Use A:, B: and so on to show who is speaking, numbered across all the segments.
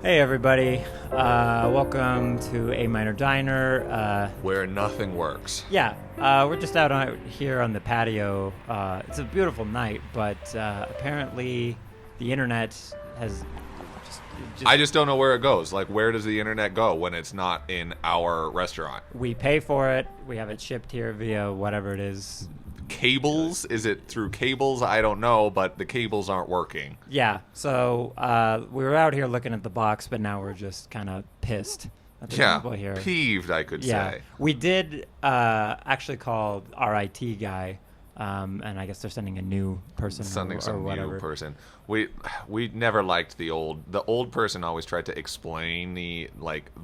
A: Hey everybody, welcome to A Minor Diner.
B: Where nothing works.
A: We're just out here on the patio. It's a beautiful night, but apparently the internet has
B: I just don't know where it goes. Like, where does the internet go when it's not in our restaurant?
A: We pay for it. We have it shipped here via whatever it is.
B: Cables? Is it through cables? I don't know, but the cables aren't working.
A: Yeah, so we were out here looking at the box, but now we're just kind of pissed at the people here.
B: Peeved, I could say.
A: We did actually call our IT guy, and I guess they're sending a new person or whatever.
B: New person. We never liked the old person always tried to explain the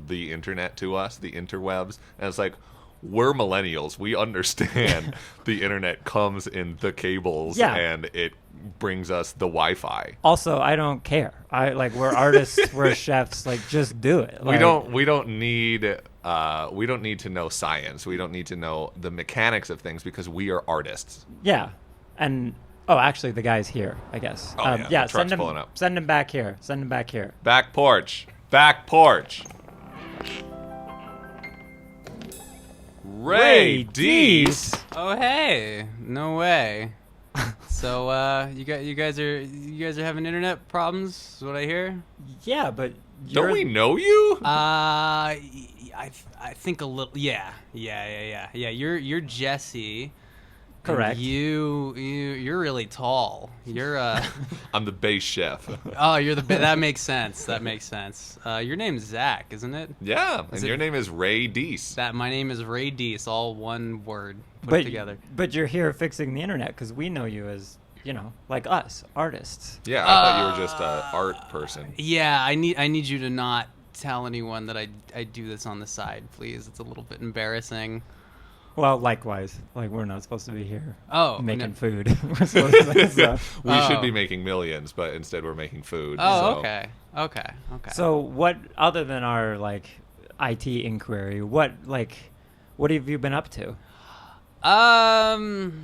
B: internet to us, the interwebs, and it's like, we're millennials. We understand the internet comes in the cables and it brings us the Wi-Fi.
A: Also, I don't care. We're artists, we're chefs. Just do it.
B: We don't need to know science. We don't need to know the mechanics of things because we are artists.
A: Yeah, and actually, the guy's here. I guess.
B: The truck's pulling up.
A: Send him back here. Send him back here.
B: Back porch. Back porch. Ray Dees.
C: Oh hey, no way. So you guys are having internet problems? Is what I hear.
A: Yeah, but
B: don't we know you?
C: I think a little. Yeah. You're Jesse.
A: Correct.
C: You're really tall. You're
B: I'm the base chef.
C: Oh, you're that makes sense. That makes sense. Your name's Zach, isn't it?
B: Yeah, your name is Ray Dees.
C: My name is Ray Dees, all one word put together.
A: But you're here fixing the internet because we know you as, like us, artists.
B: Yeah, I thought you were just an art person.
C: Yeah, I need you to not tell anyone that I do this on the side, please. It's a little bit embarrassing.
A: Well, likewise. We're not supposed to be here making food. We're supposed to
B: We should be making millions, but instead we're making food.
C: Oh, so. Okay.
A: So what, other than our, IT inquiry, what have you been up to?
C: Making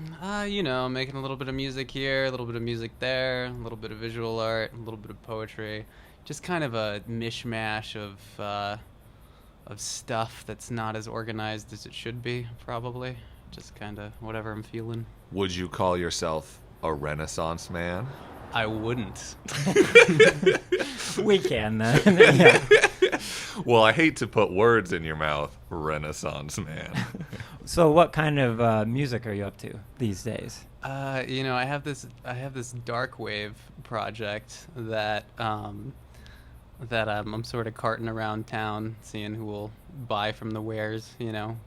C: a little bit of music here, a little bit of music there, a little bit of visual art, a little bit of poetry. Just kind of a mishmash of stuff that's not as organized as it should be, probably. Just kind of whatever I'm feeling.
B: Would you call yourself a Renaissance man?
C: I wouldn't.
A: We can, then. Yeah.
B: Well, I hate to put words in your mouth, Renaissance man.
A: So what kind of music are you up to these days?
C: I have this dark wave project that I'm sort of carting around town, seeing who will buy from the wares, playing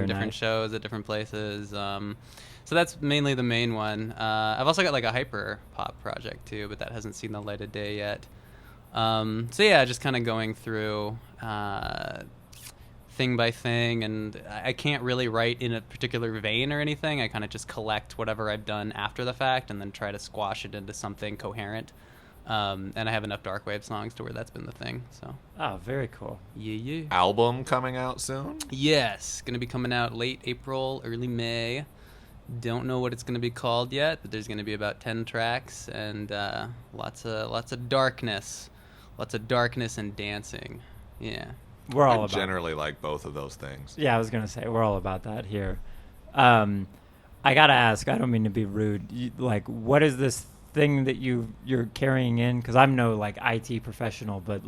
C: different shows at different places. So that's mainly the main one. I've also got a hyper pop project too, but that hasn't seen the light of day yet. Just kind of going through thing by thing, and I can't really write in a particular vein or anything. I kind of just collect whatever I've done after the fact and then try to squash it into something coherent. And I have enough darkwave songs to where that's been the thing. So.
A: Oh, very cool.
C: Yeah.
B: Album coming out soon?
C: Yes, going to be coming out late April, early May. Don't know what it's going to be called yet, but there's going to be about 10 tracks and lots of darkness and dancing. Yeah.
A: We're all
B: I
A: about
B: generally like both of those things.
A: Yeah, I was gonna say we're all about that here. I gotta ask. I don't mean to be rude. What is this thing that you're carrying in? Because I'm no IT professional, but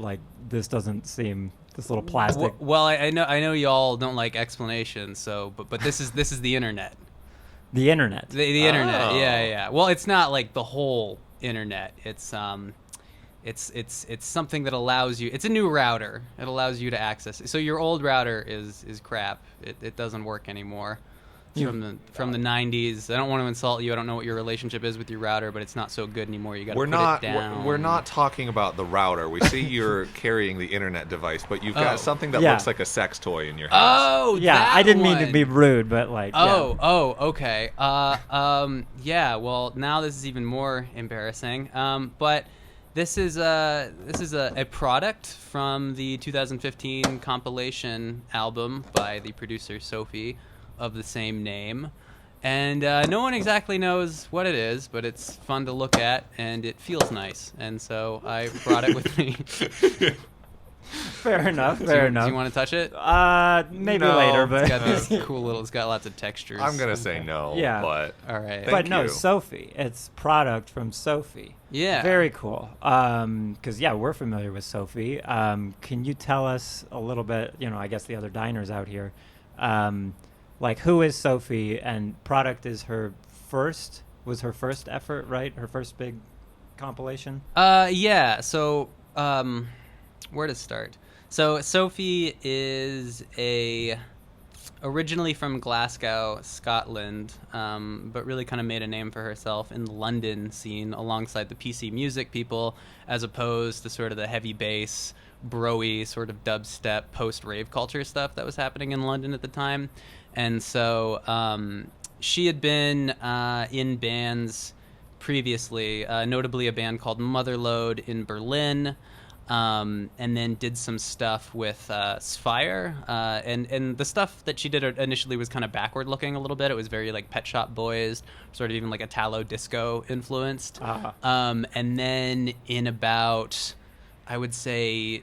A: this doesn't seem, this little plastic.
C: Well, I know y'all don't like explanations. So, but this is the internet.
A: The internet.
C: The internet. Yeah. Well, it's not the whole internet. It's something that allows you. It's a new router. It allows you to access it. So your old router is crap. It doesn't work anymore. It's from the 90s. I don't want to insult you. I don't know what your relationship is with your router, but it's not so good anymore. You got to put it down.
B: We're not talking about the router. We see you're carrying the internet device, but you've got something that looks like a sex toy in your house.
C: Oh,
A: yeah. I didn't mean to be rude, but
C: okay. Yeah. Well, now this is even more embarrassing. But this is a product from the 2015 compilation album by the producer SOPHIE of the same name. And no one exactly knows what it is, but it's fun to look at, and it feels nice. And so I brought it with me.
A: Fair enough.
C: Do
A: Fair
C: you want to touch it?
A: enough. Maybe
B: No.
A: later, but
C: It's got these cool little. It's got lots of textures.
B: I'm gonna say no.
A: Yeah.
B: But
C: All right.
B: Thank
A: but no,
B: you.
A: Sophie. It's product from Sophie.
C: Yeah.
A: Very cool. Because yeah, we're familiar with Sophie. Can you tell us a little bit? I guess the other diners out here, like who is Sophie? And product is her first effort, right? Her first big compilation.
C: Yeah. So, where to start? So Sophie is originally from Glasgow, Scotland, but really kind of made a name for herself in the London scene alongside the PC music people, as opposed to sort of the heavy bass, bro-y sort of dubstep post-rave culture stuff that was happening in London at the time. And so she had been in bands previously, notably a band called Motherload in Berlin, and then did some stuff with SOPHIE, and the stuff that she did initially was kind of backward looking a little bit. It was very like Pet Shop Boys, sort of even like Italo disco influenced. And then in about, I would say,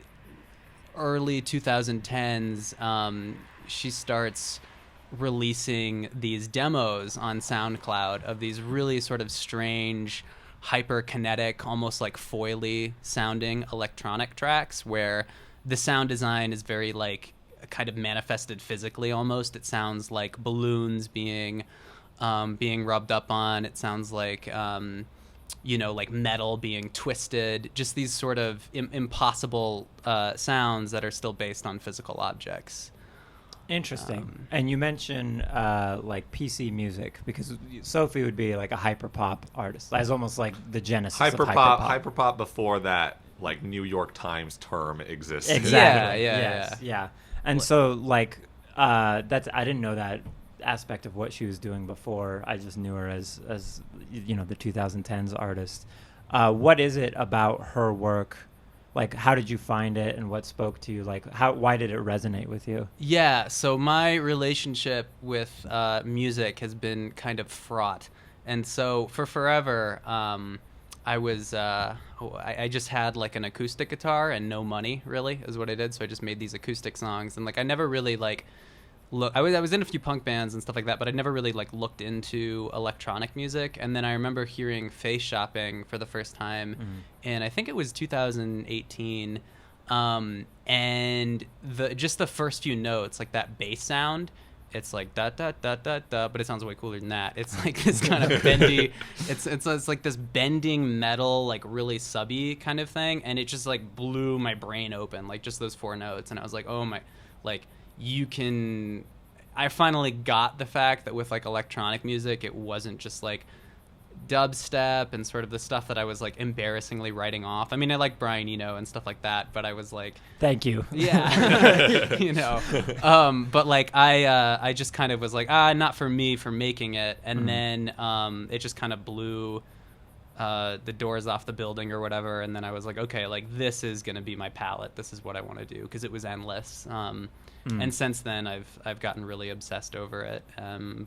C: early 2010s, she starts releasing these demos on SoundCloud of these really sort of strange, hyperkinetic, almost like foily sounding electronic tracks where the sound design is very like kind of manifested physically almost. It sounds like balloons being rubbed up on. It sounds like like metal being twisted. Just these sort of impossible sounds that are still based on physical objects.
A: Interesting. And you mentioned like PC music, because Sophie would be like a hyperpop artist. That's almost like the genesis of hyperpop.
B: Hyperpop before that, like New York Times term existed.
A: Exactly.
C: Yeah.
A: Yeah. And so like I didn't know that aspect of what she was doing before. I just knew her as the 2010s artist. What is it about her work? Like, how did you find it, and what spoke to you? Like, why did it resonate with you? Yeah,
C: so my relationship with music has been kind of fraught. And so for forever, I just had like an acoustic guitar and no money, really, is what I did. So I just made these acoustic songs. And like, I never really like I was in a few punk bands and stuff like that, but I never really like looked into electronic music. And then I remember hearing Face Shopping for the first time, and I think it was 2018. And the first few notes, like that bass sound, it's like da da da da da, but it sounds way cooler than that. It's like this kind of bendy. It's like this bending metal, like really subby kind of thing, and it just like blew my brain open, like just those four notes, and I was like, oh my, like. I finally got the fact that with like electronic music, it wasn't just like dubstep and sort of the stuff that I was like embarrassingly writing off. I mean, I like Brian Eno and stuff like that, but I was like,
A: thank you.
C: Yeah. But like I just kind of was like, not for me for making it. And then it just kind of blew the doors off the building or whatever, and then I was like, okay, like this is gonna be my palette. This is what I want to do, because it was endless. And since then, I've gotten really obsessed over it.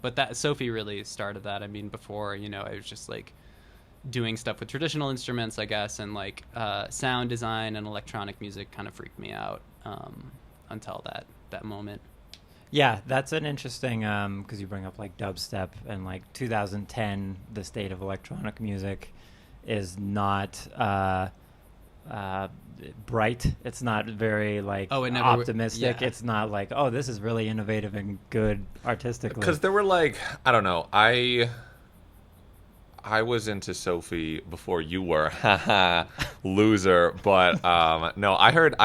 C: But that Sophie really started that. I mean, before I was just like doing stuff with traditional instruments, I guess, and like sound design and electronic music kind of freaked me out until that moment.
A: Yeah, that's an interesting, because you bring up like dubstep, and like 2010, the state of electronic music is not bright. It's not very like optimistic.
B: Yeah.
A: It's not like, oh, this is really innovative and good artistically.
B: Because there were like, I don't know, I was into Sophie before you were, loser. But no, I heard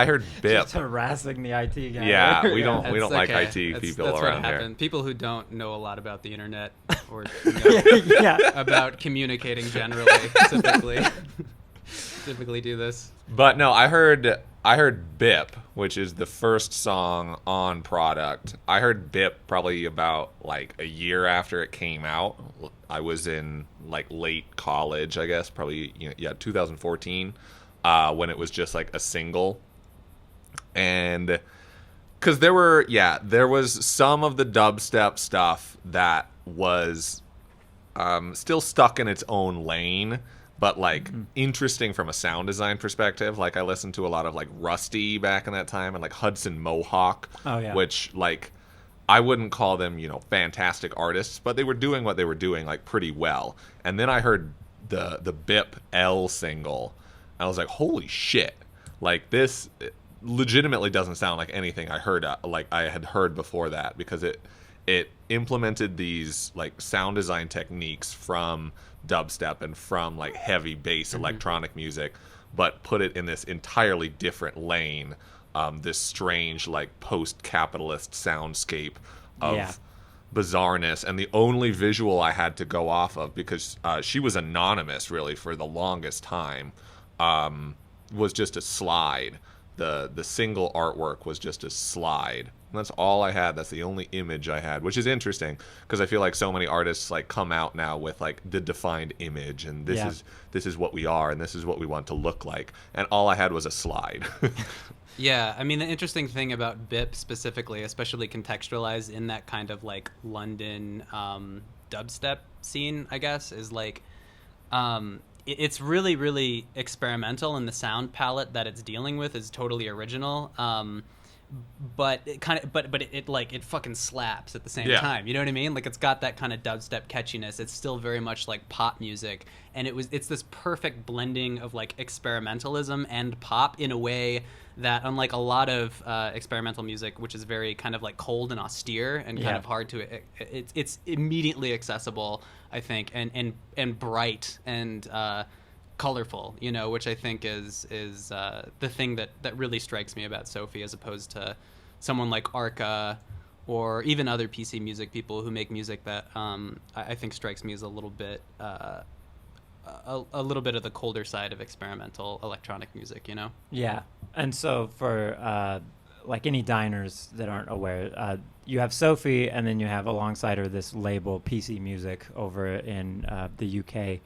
B: Bip.
A: Just harassing the IT guy.
B: Yeah, we don't like IT people
C: that's
B: around
C: what
B: here.
C: happened. People who don't know a lot about the internet or know about communicating generally typically do this.
B: But no, I heard Bip, which is the first song on Product. I heard Bip probably about like a year after it came out. I was in like late college, I guess, probably 2014, when it was just like a single. And because there was some of the dubstep stuff that was still stuck in its own lane. but like interesting from a sound design perspective. Like I listened to a lot of like Rusty back in that time, and like Hudson Mohawk, which like I wouldn't call them, you know, fantastic artists, but they were doing what they were doing like pretty well. And then I heard the Bip L single. I was like, holy shit! Like this legitimately doesn't sound like anything I heard like I had heard before that, because it implemented these like sound design techniques from dubstep and from like heavy bass electronic music, but put it in this entirely different lane, this strange like post-capitalist soundscape of bizarreness. And the only visual I had to go off of, because she was anonymous really for the longest time, was just a slide. The single artwork was just a slide. And that's all I had. That's the only image I had, which is interesting because I feel like so many artists like come out now with like the defined image, and this is what we are, and this is what we want to look like. And all I had was a slide.
C: Yeah, I mean, the interesting thing about Bip specifically, especially contextualized in that kind of like London dubstep scene, I guess, is like it's really, really experimental, and the sound palette that it's dealing with is totally original. But it kind of, but it fucking slaps at the same time. You know what I mean? Like it's got that kind of dubstep catchiness. It's still very much like pop music, and it's this perfect blending of like experimentalism and pop in a way that, unlike a lot of experimental music, which is very kind of like cold and austere and kind of hard to, it's immediately accessible, I think, and bright and colorful, you know, which I think is the thing that really strikes me about Sophie, as opposed to someone like Arca or even other PC music people who make music that I think strikes me as a little bit of the colder side of experimental electronic music, you know?
A: Yeah. And so for like any diners that aren't aware, you have Sophie, and then you have alongside her this label PC Music over in the UK.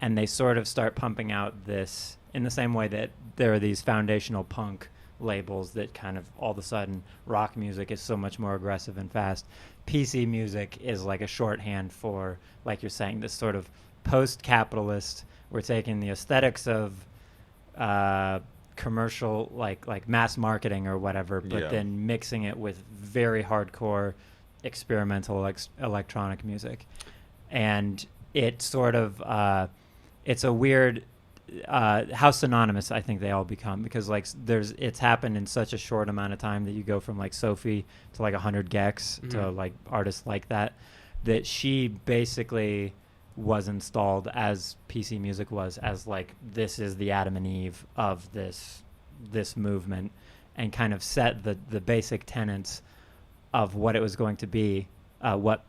A: And they sort of start pumping out this in the same way that there are these foundational punk labels that kind of all of a sudden rock music is so much more aggressive and fast. PC Music is like a shorthand for, like you're saying, this sort of post-capitalist, we're taking the aesthetics of commercial, like mass marketing or whatever, but then mixing it with very hardcore experimental electronic music. And it sort of it's a weird how synonymous I think they all become, because like it's happened in such a short amount of time that you go from like Sophie to like 100 Gex to like artists like that she basically was installed as PC Music was, as like this is the Adam and Eve of this movement, and kind of set the basic tenets of what it was going to be, what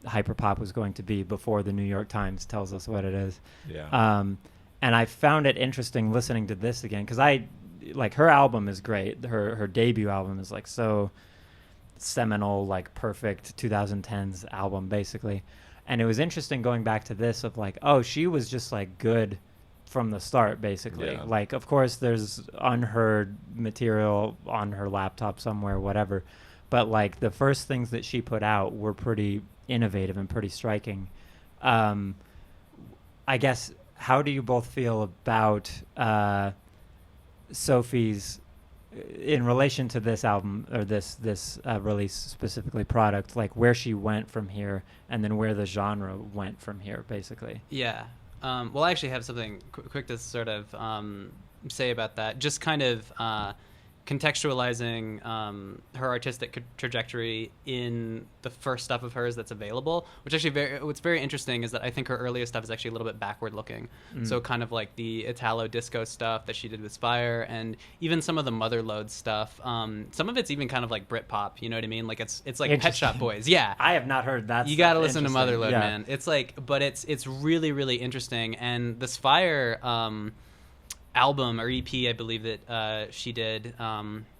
A: hyperpop was going to be before the New York Times tells us what it is. And I found it interesting listening to this again, because I like her album is great. Her debut album is like so seminal, like perfect 2010s album basically. And it was interesting going back to this of like, oh, she was just like good from the start basically. Like of course there's unheard material on her laptop somewhere, whatever, but like the first things that she put out were pretty innovative and pretty striking. I guess, how do you both feel about Sophie's, in relation to this album or this release specifically, product, like where she went from here and then where the genre went from here basically?
C: Well, I actually have something quick to sort of say about that, just kind of contextualizing her artistic trajectory in the first stuff of hers that's available, which actually what's very interesting is that I think her earliest stuff is actually a little bit backward looking. So kind of like the Italo disco stuff that she did with Spire, and even some of the Motherlode stuff. Some of it's even kind of like Britpop, you know what I mean? Like it's like Pet Shop Boys. Yeah.
A: I have not heard that.
C: You got to listen to Motherlode, man. It's like, but it's really, really interesting. And the Spire album or EP, I believe that she did,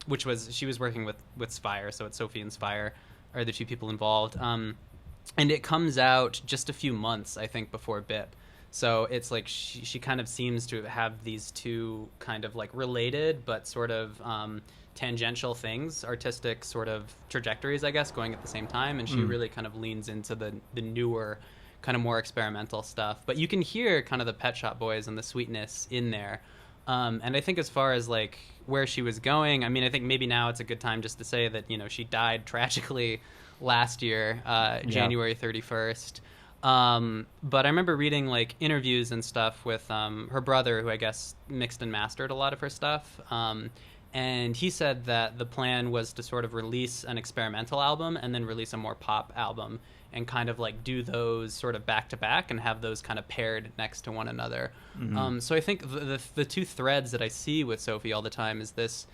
C: which was, she was working with Spire, so it's Sophie and Spire are the two people involved, and it comes out just a few months, I think, before Bip. So it's like she kind of seems to have these two kind of like related but sort of tangential things, artistic sort of trajectories, I guess, going at the same time, and she really kind of leans into the newer kind of more experimental stuff. But you can hear kind of the Pet Shop Boys and the sweetness in there. And I think as far as like where she was going, I mean, I think maybe now it's a good time just to say that, you know, she died tragically last year, January 31st. But I remember reading like interviews and stuff with her brother, who I guess mixed and mastered a lot of her stuff. And he said that the plan was to sort of release an experimental album and then release a more pop album and kind of like do those sort of back to back and have those kind of paired next to one another. So I think the two threads that I see with Sophie all the time is this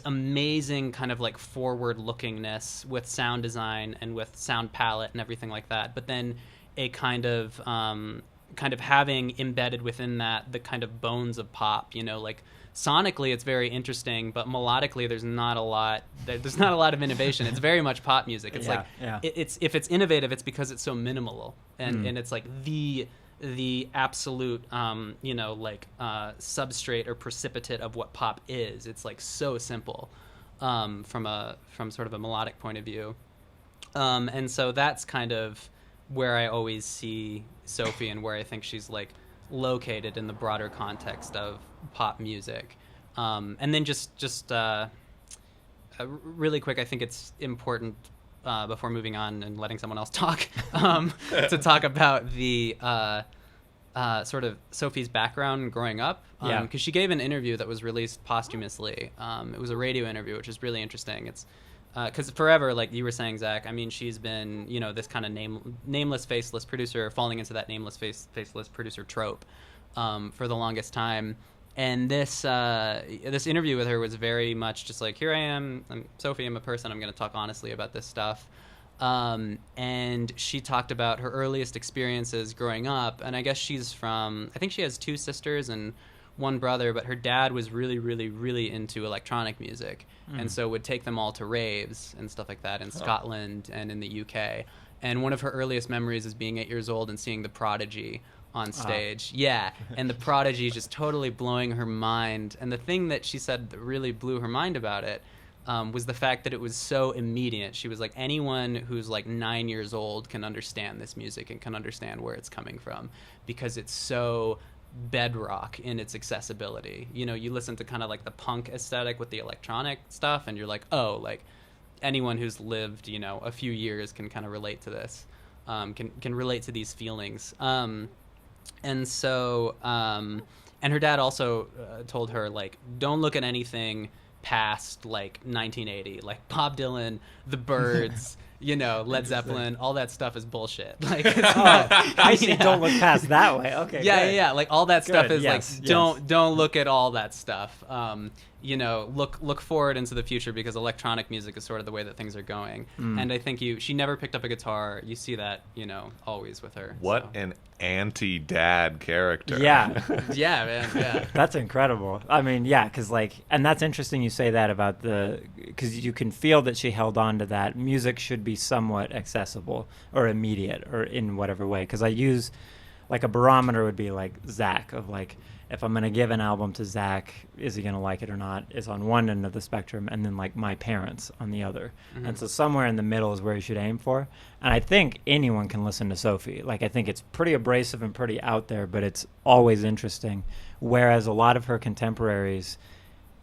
C: amazing kind of like forward lookingness with sound design and with sound palette and everything like that. But then a kind of having embedded within that the kind of bones of pop, you know, like sonically it's very interesting, but melodically there's not a lot of innovation. It's very much pop music. It's it's if it's innovative, it's because it's so minimal and it's like the absolute you know, like substrate or precipitate of what pop is. It's like so simple from sort of a melodic point of view. And so that's kind of where I always see Sophie and where I think she's like located in the broader context of pop music. And then just really quick, I think it's important before moving on and letting someone else talk to talk about the sort of Sophie's background growing up. Because she gave an interview that was released posthumously. It was a radio interview, which is really interesting. It's because forever, like you were saying, Zach, I mean, she's been, you know, this kind of nameless, faceless producer, falling into that nameless, faceless producer trope for the longest time. And this interview with her was very much just like, here I am, I'm Sophie, I'm a person, I'm going to talk honestly about this stuff. And she talked about her earliest experiences growing up, and I guess I think she has 2 sisters and 1 brother, but her dad was really, really, really into electronic music, and so would take them all to raves and stuff like that in Scotland and in the UK. And one of her earliest memories is being 8 years old and seeing The Prodigy on stage. And The Prodigy just totally blowing her mind. And the thing that she said that really blew her mind about it was the fact that it was so immediate. She was like, anyone who's like 9 years old can understand this music and can understand where it's coming from because it's so bedrock in its accessibility. You know, you listen to kind of like the punk aesthetic with the electronic stuff and you're like, oh, like anyone who's lived, you know, a few years can kind of relate to this, can relate to these feelings. And so and her dad also told her, like, don't look at anything past like 1980, like Bob Dylan, the Byrds, you know, Led Zeppelin, all that stuff is bullshit. Like, it's
A: I see. Don't look past that way. Okay.
C: Yeah. Like all that stuff is
A: yes,
C: like, don't look at all that stuff. You know, look forward into the future because electronic music is sort of the way that things are going. And I think she never picked up a guitar. You see that, you know, always with her.
B: What an anti-dad character.
A: Yeah.
C: Yeah, man. Yeah.
A: That's incredible. I mean, yeah, because like, and that's interesting you say that about because you can feel that she held on to that. Music should be somewhat accessible or immediate or in whatever way. Because I use, like, a barometer would be like Zach, of like, if I'm going to give an album to Zach, is he going to like it or not, is on one end of the spectrum, and then like my parents on the other. And so somewhere in the middle is where you should aim for. And I think anyone can listen to Sophie. Like, I think it's pretty abrasive and pretty out there, but it's always interesting. Whereas a lot of her contemporaries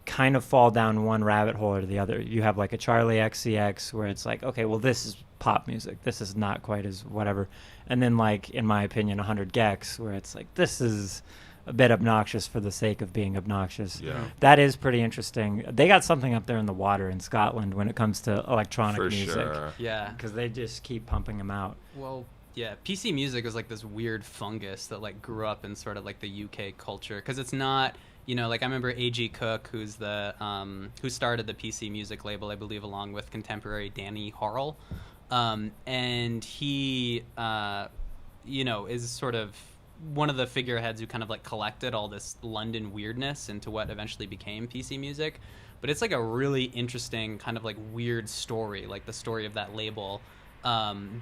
A: kind of fall down one rabbit hole or the other. You have like a Charlie XCX where it's like, okay, well, this is pop music. This is not quite as whatever. And then, like, in my opinion, 100 Gex where it's like, this is a bit obnoxious for the sake of being obnoxious.
B: Yeah.
A: That is pretty interesting. They got something up there in the water in Scotland when it comes to electronic music.
B: Sure.
C: Yeah.
A: Because they just keep pumping them out.
C: Well, yeah, PC music is like this weird fungus that like grew up in sort of like the UK culture, because it's not, you know, like I remember A.G. Cook, who's the who started the PC music label, I believe, along with contemporary Danny Harrell, and he, you know, is sort of one of the figureheads who kind of like collected all this London weirdness into what eventually became PC music. But it's like a really interesting kind of like weird story, like the story of that label,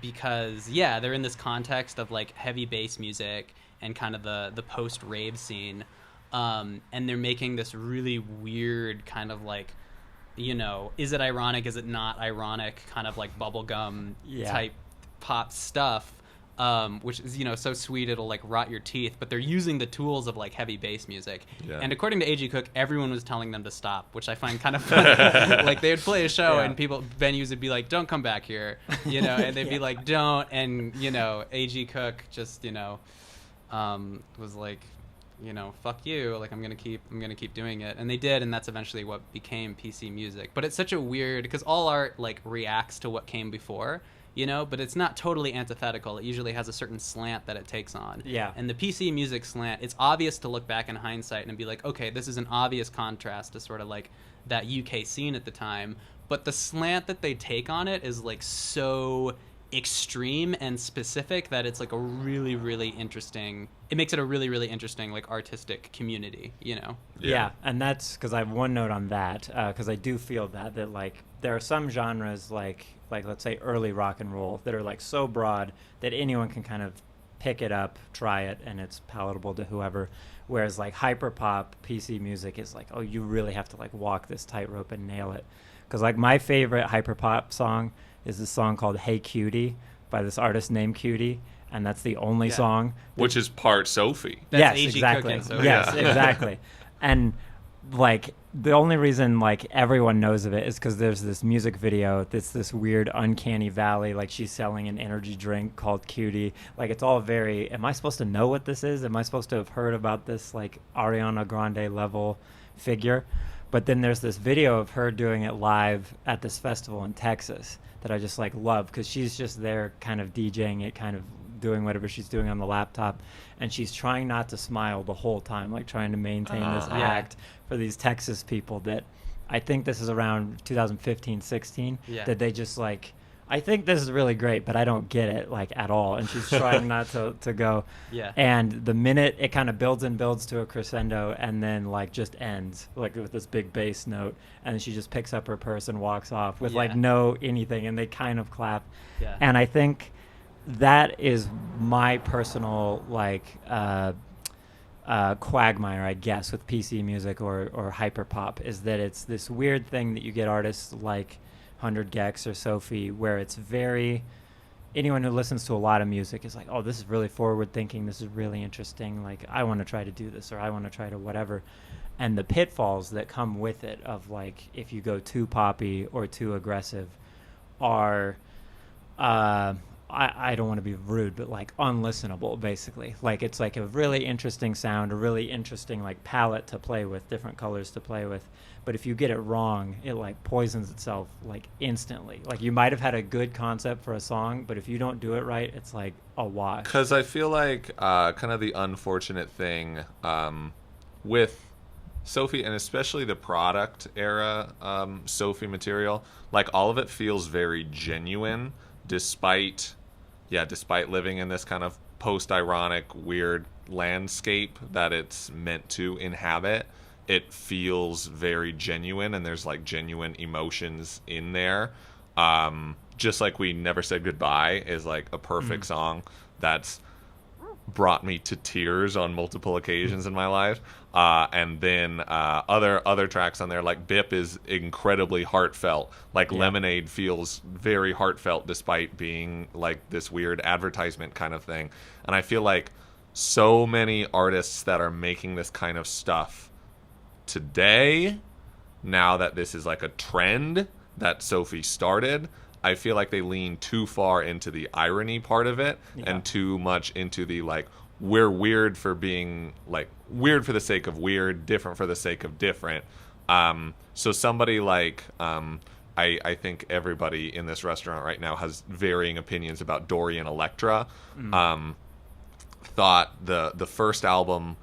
C: because yeah, they're in this context of like heavy bass music and kind of the post rave scene, and they're making this really weird kind of like, you know, is it ironic, is it not ironic, kind of like bubblegum type pop stuff. which is, so sweet it'll like rot your teeth, but they're using the tools of like heavy bass music.
B: Yeah.
C: And according to A.G. Cook, everyone was telling them to stop, which I find kind of funny. Like they would play a show and venues would be like, don't come back here, and they'd be like, don't. And, A.G. Cook just, was like, fuck you, like I'm gonna keep doing it, and they did, and that's eventually what became PC music. But it's such a weird, because all art like reacts to what came before, but it's not totally antithetical. It usually has a certain slant that it takes on.
A: Yeah.
C: And the PC music slant, it's obvious to look back in hindsight and be like, okay, this is an obvious contrast to sort of like that UK scene at the time, but the slant that they take on it is like so extreme and specific that it's like a really, really interesting, it makes it a really, really interesting like artistic community,
A: Yeah, and that's because I have one note on that, because I do feel that like there are some genres like let's say early rock and roll that are like so broad that anyone can kind of pick it up, try it, and it's palatable to whoever. Whereas like hyper pop PC music is like, oh, you really have to like walk this tightrope and nail it. Because like my favorite hyper pop song is this song called Hey Cutie by this artist named Cutie, and that's the only song.
B: Which is part Sophie.
C: That's
A: yes,
C: A.G.
A: exactly.
C: Cook and Sophie.
A: Yes, exactly. And like the only reason like everyone knows of it is because there's this music video that's this weird uncanny valley, like she's selling an energy drink called Cutie. Like it's all very, am I supposed to know what this is? Am I supposed to have heard about this like Ariana Grande level figure? But then there's this video of her doing it live at this festival in Texas that I just like love, because she's just there kind of DJing it, kind of doing whatever she's doing on the laptop, and she's trying not to smile the whole time, like trying to maintain this act for these Texas people that I think this is around 2015-16 that they just like, I think this is really great, but I don't get it like at all. And she's trying not to go.
C: Yeah.
A: And the minute it kind of builds and builds to a crescendo and then like just ends like with this big bass note, and she just picks up her purse and walks off with like no anything, and they kind of clap.
C: Yeah.
A: And I think that is my personal like quagmire, I guess, with PC music or hyper pop, is that it's this weird thing that you get artists like 100 Gex or Sophie, where it's very, anyone who listens to a lot of music is like, oh, this is really forward thinking, this is really interesting, like I want to try to do this, or I want to try to whatever. And the pitfalls that come with it of like if you go too poppy or too aggressive are I don't want to be rude, but like unlistenable, basically. Like it's like a really interesting sound, a really interesting like palette to play with, different colors to play with. But if you get it wrong, it like poisons itself like instantly. Like you might have had a good concept for a song, but if you don't do it right, it's like a wash.
B: Because I feel like kind of the unfortunate thing with Sophie, and especially the product era Sophie material, like all of it feels very genuine, despite living in this kind of post-ironic weird landscape that it's meant to inhabit. It feels very genuine, and there's like genuine emotions in there. Just like We Never Said Goodbye is like a perfect song that's brought me to tears on multiple occasions in my life. And then other tracks on there, like Bip, is incredibly heartfelt. Like Lemonade feels very heartfelt despite being like this weird advertisement kind of thing. And I feel like so many artists that are making this kind of stuff today, now that this is like a trend that Sophie started, I feel like they lean too far into the irony part of it and too much into the like, we're weird for being like weird for the sake of weird, different for the sake of different. So somebody like I think everybody in this restaurant right now has varying opinions about Dorian Electra. Thought the first album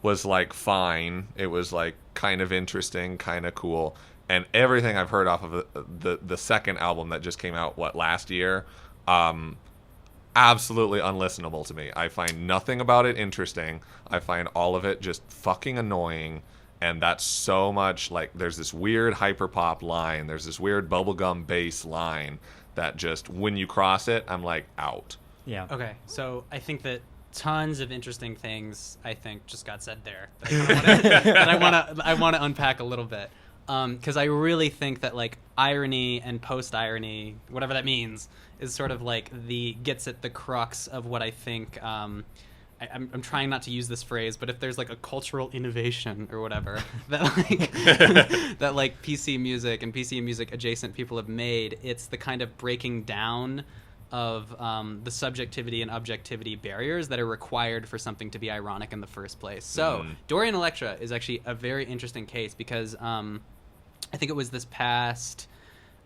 B: was like fine. It was like kind of interesting, kind of cool. And everything I've heard off of the second album that just came out last year, absolutely unlistenable to me. I find nothing about it interesting. I find all of it just fucking annoying. And that's so much like, there's this weird hyperpop line, there's this weird bubblegum bass line that just, when you cross it, I'm like, out.
A: Yeah.
C: Okay, so I think that tons of interesting things, I think, just got said there that I want to unpack a little bit. because I really think that like irony and post-irony, whatever that means, is sort of like gets at the crux of what I think. I'm trying not to use this phrase, but if there's like a cultural innovation or whatever that like that like PC music and PC music adjacent people have made, it's the kind of breaking down of the subjectivity and objectivity barriers that are required for something to be ironic in the first place. So Dorian Electra is actually a very interesting case because I think it was this past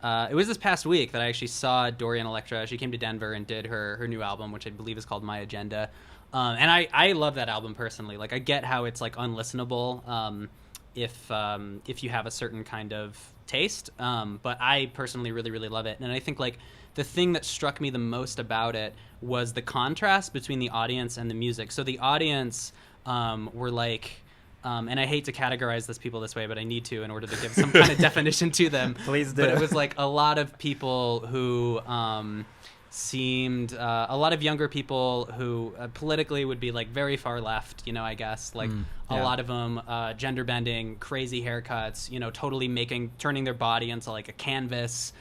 C: week that I actually saw Dorian Electra. She came to Denver and did her new album, which I believe is called My Agenda. And I love that album personally. Like I get how it's like unlistenable if you have a certain kind of taste. But I personally really, really love it. And I think like the thing that struck me the most about it was the contrast between the audience and the music. So the audience were like, and I hate to categorize this people this way, but I need to in order to give some kind of definition to them.
A: Please do.
C: But it was like a lot of people who seemed a lot of younger people who politically would be like very far left, you know, I guess like a lot of them gender bending, crazy haircuts, you know, totally turning their body into like a canvas.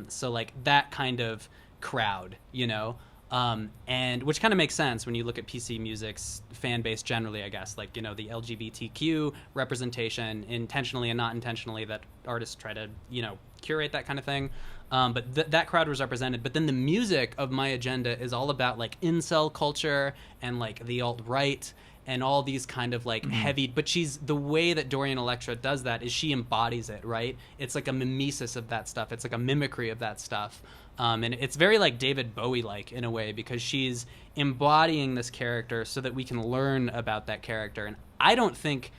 C: So like that kind of crowd, you know, and which kind of makes sense when you look at PC music's fan base generally, I guess, like, you know, the LGBTQ representation intentionally and not intentionally that artists try to, you know, curate that kind of thing. But that crowd was represented. But then the music of My Agenda is all about like incel culture and like the alt-right and all these kind of like heavy, but the way that Dorian Electra does that is she embodies it, right? It's like a mimesis of that stuff. It's like a mimicry of that stuff. And it's very like David Bowie-like in a way because she's embodying this character so that we can learn about that character. And I don't think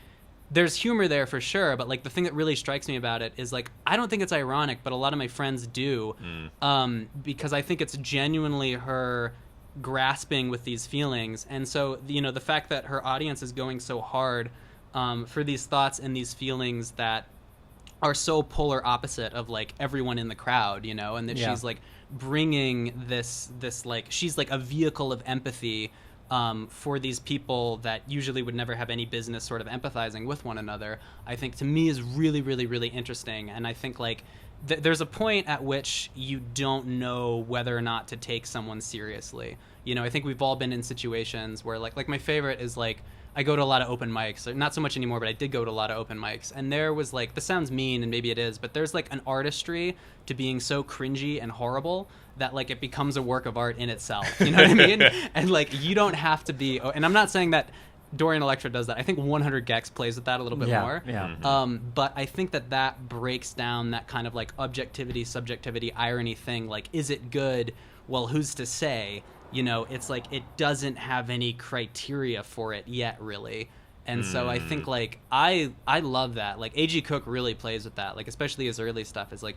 C: there's humor there for sure, but like the thing that really strikes me about it is like I don't think it's ironic, but a lot of my friends do, because I think it's genuinely her grasping with these feelings. And so, you know, the fact that her audience is going so hard for these thoughts and these feelings that are so polar opposite of like everyone in the crowd, you know, and that she's like bringing this like she's like a vehicle of empathy for these people that usually would never have any business sort of empathizing with one another, I think to me is really, really, really interesting. And I think like there's a point at which you don't know whether or not to take someone seriously. You know, I think we've all been in situations where like my favorite is like I go to a lot of open mics, not so much anymore, but I did go to a lot of open mics. And there was like, this sounds mean and maybe it is, but there's like an artistry to being so cringy and horrible that like it becomes a work of art in itself. You know what I mean? And like you don't have to be, and I'm not saying that Dorian Electra does that. I think 100 Gex plays with that a little bit more. Yeah. But I think that breaks down that kind of like objectivity, subjectivity, irony thing. Like, is it good? Well, who's to say? You know, it's like it doesn't have any criteria for it yet, really. And so I think like I love that. Like A.G. Cook really plays with that. Like especially his early stuff is like,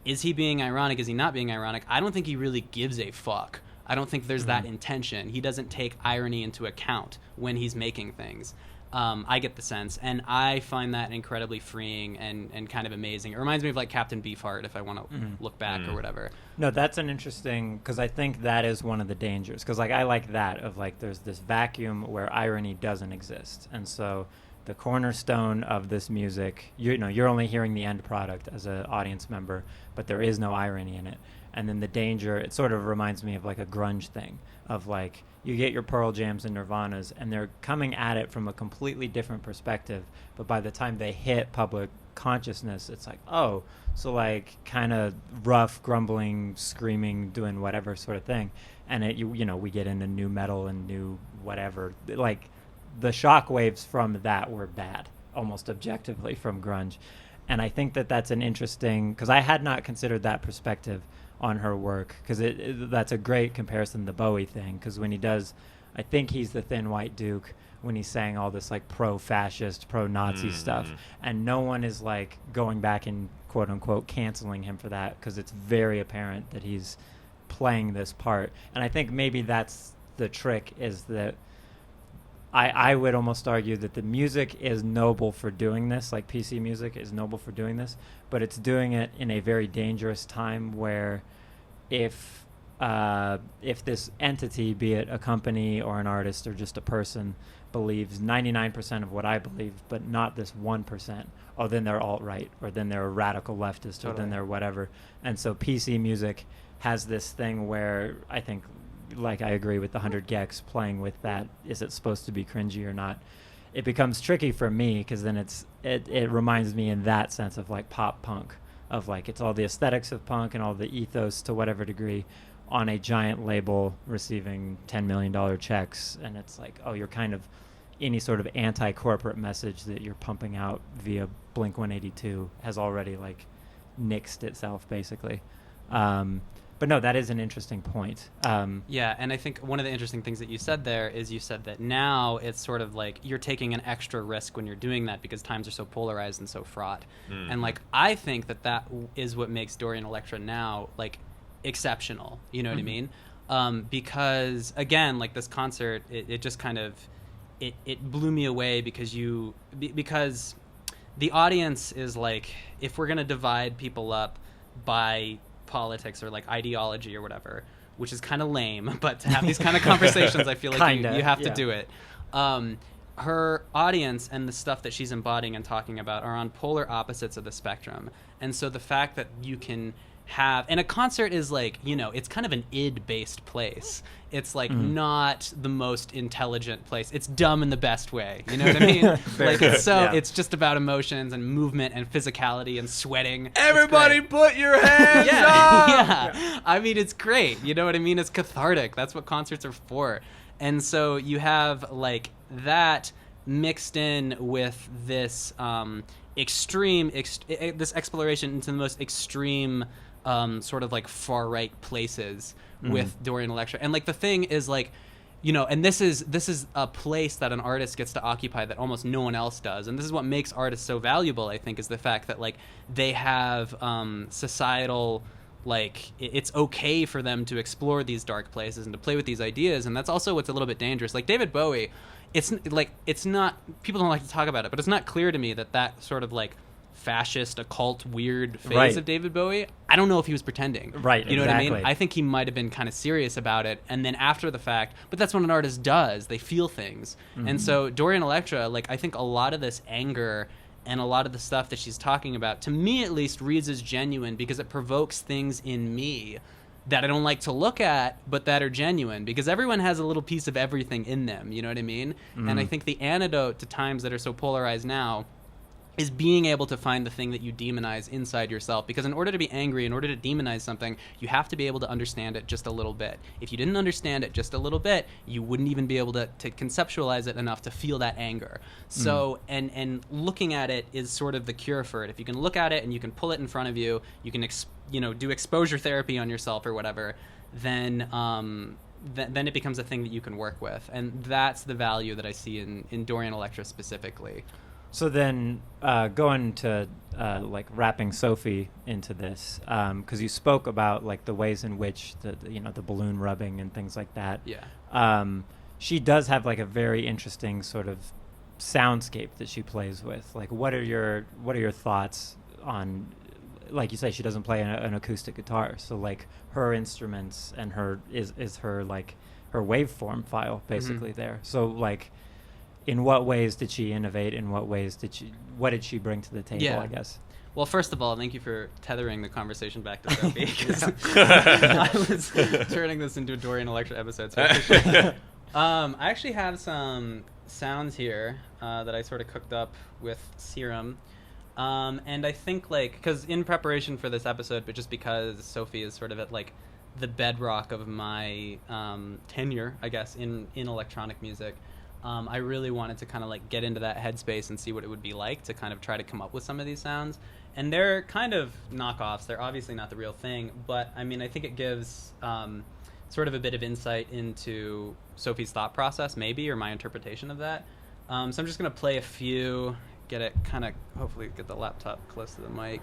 C: is he being ironic? Is he not being ironic? I don't think he really gives a fuck. I don't think there's that intention. He doesn't take irony into account when he's making things. I get the sense, and I find that incredibly freeing and kind of amazing. It reminds me of like Captain Beefheart if I want to look back or whatever.
A: No, that's an interesting, because I think that is one of the dangers. Because like I like that of like there's this vacuum where irony doesn't exist, and so the cornerstone of this music, you know, you're only hearing the end product as an audience member, but there is no irony in it. And then the danger, it sort of reminds me of like a grunge thing of like you get your Pearl Jams and Nirvanas and they're coming at it from a completely different perspective. But by the time they hit public consciousness, it's like, oh, so like kind of rough, grumbling, screaming, doing whatever sort of thing. And it, you know, we get into new metal and new whatever. Like the shockwaves from that were bad, almost objectively from grunge. And I think that that's an interesting, because I had not considered that perspective on her work, because that's a great comparison to the Bowie thing, because when he does, I think he's the Thin White Duke when he's saying all this like pro-fascist, pro-Nazi stuff, and no one is like going back and quote unquote canceling him for that, because it's very apparent that he's playing this part. And I think maybe that's the trick, is that I would almost argue that the music is noble for doing this, like PC music is noble for doing this, but it's doing it in a very dangerous time where if if this entity, be it a company or an artist or just a person, believes 99% of what I believe, but not this 1%, oh, then they're alt-right, or then they're a radical leftist, or then they're whatever. And so PC music has this thing where I think, like, I agree with the 100 gecs playing with that, is it supposed to be cringy or not? It becomes tricky for me, because then it reminds me in that sense of like pop punk, of like it's all the aesthetics of punk and all the ethos to whatever degree on a giant label receiving $10 million checks, and it's like, oh, you're kind of any sort of anti-corporate message that you're pumping out via Blink 182 has already like nixed itself basically. But no, that is an interesting point.
C: Yeah, and I think one of the interesting things that you said there is you said that now it's sort of like you're taking an extra risk when you're doing that because times are so polarized and so fraught. And like I think that is what makes Dorian Electra now like exceptional. You know what I mean? Because again, like this concert, it just kind of it blew me away because the audience is like, if we're gonna divide people up by politics or like ideology or whatever, which is kind of lame, but to have these kind of conversations, I feel like you have to do it. Her audience and the stuff that she's embodying and talking about are on polar opposites of the spectrum. And so the fact that you can have, and a concert is like, you know, it's kind of an id-based place. It's like not the most intelligent place. It's dumb in the best way. You know what I mean? Like it's just about emotions and movement and physicality and sweating.
B: Everybody put your hands up!
C: Yeah. I mean, it's great. You know what I mean? It's cathartic. That's what concerts are for. And so you have like that mixed in with this this exploration into the most extreme sort of like far right places with Dorian Electra. And like the thing is like, you know, and this is a place that an artist gets to occupy that almost no one else does. And this is what makes artists so valuable, I think, is the fact that like they have societal, like it's okay for them to explore these dark places and to play with these ideas. And that's also what's a little bit dangerous. Like David Bowie, it's not, people don't like to talk about it, but it's not clear to me that sort of like fascist, occult, weird phase of David Bowie, I don't know if he was pretending.
A: Right,
C: You know what I mean? I think he might have been kind of serious about it, and then after the fact, but that's what an artist does. They feel things. And so Dorian Electra, like I think a lot of this anger and a lot of the stuff that she's talking about, to me at least, reads as genuine because it provokes things in me that I don't like to look at, but that are genuine, because everyone has a little piece of everything in them, you know what I mean? And I think the antidote to times that are so polarized now is being able to find the thing that you demonize inside yourself. Because in order to be angry, in order to demonize something, you have to be able to understand it just a little bit. If you didn't understand it just a little bit, you wouldn't even be able to conceptualize it enough to feel that anger. So, and looking at it is sort of the cure for it. If you can look at it and you can pull it in front of you, you can do exposure therapy on yourself or whatever, then then it becomes a thing that you can work with. And that's the value that I see in Dorian Electra specifically.
A: So then going to like wrapping Sophie into this, because you spoke about like the ways in which the balloon rubbing and things like that.
C: Yeah.
A: She does have like a very interesting sort of soundscape that she plays with. Like, what are your thoughts on, like you say, she doesn't play an acoustic guitar, so like her instruments and her is her like her waveform file basically there. So like, in what ways did she innovate? In what ways what did she bring to the table, I guess?
C: Well, first of all, thank you for tethering the conversation back to Sophie, because I was turning this into a Dorian Electra episode, so I appreciate it. I actually have some sounds here that I sort of cooked up with Serum. And I think, like, because in preparation for this episode, but just because Sophie is sort of at, like, the bedrock of my tenure, I guess, in electronic music, I really wanted to kind of like get into that headspace and see what it would be like to kind of try to come up with some of these sounds. And they're kind of knockoffs. They're obviously not the real thing, but I mean, I think it gives sort of a bit of insight into Sophie's thought process, maybe, or my interpretation of that. So I'm just going to play a few, get it kind of, hopefully get the laptop close to the mic.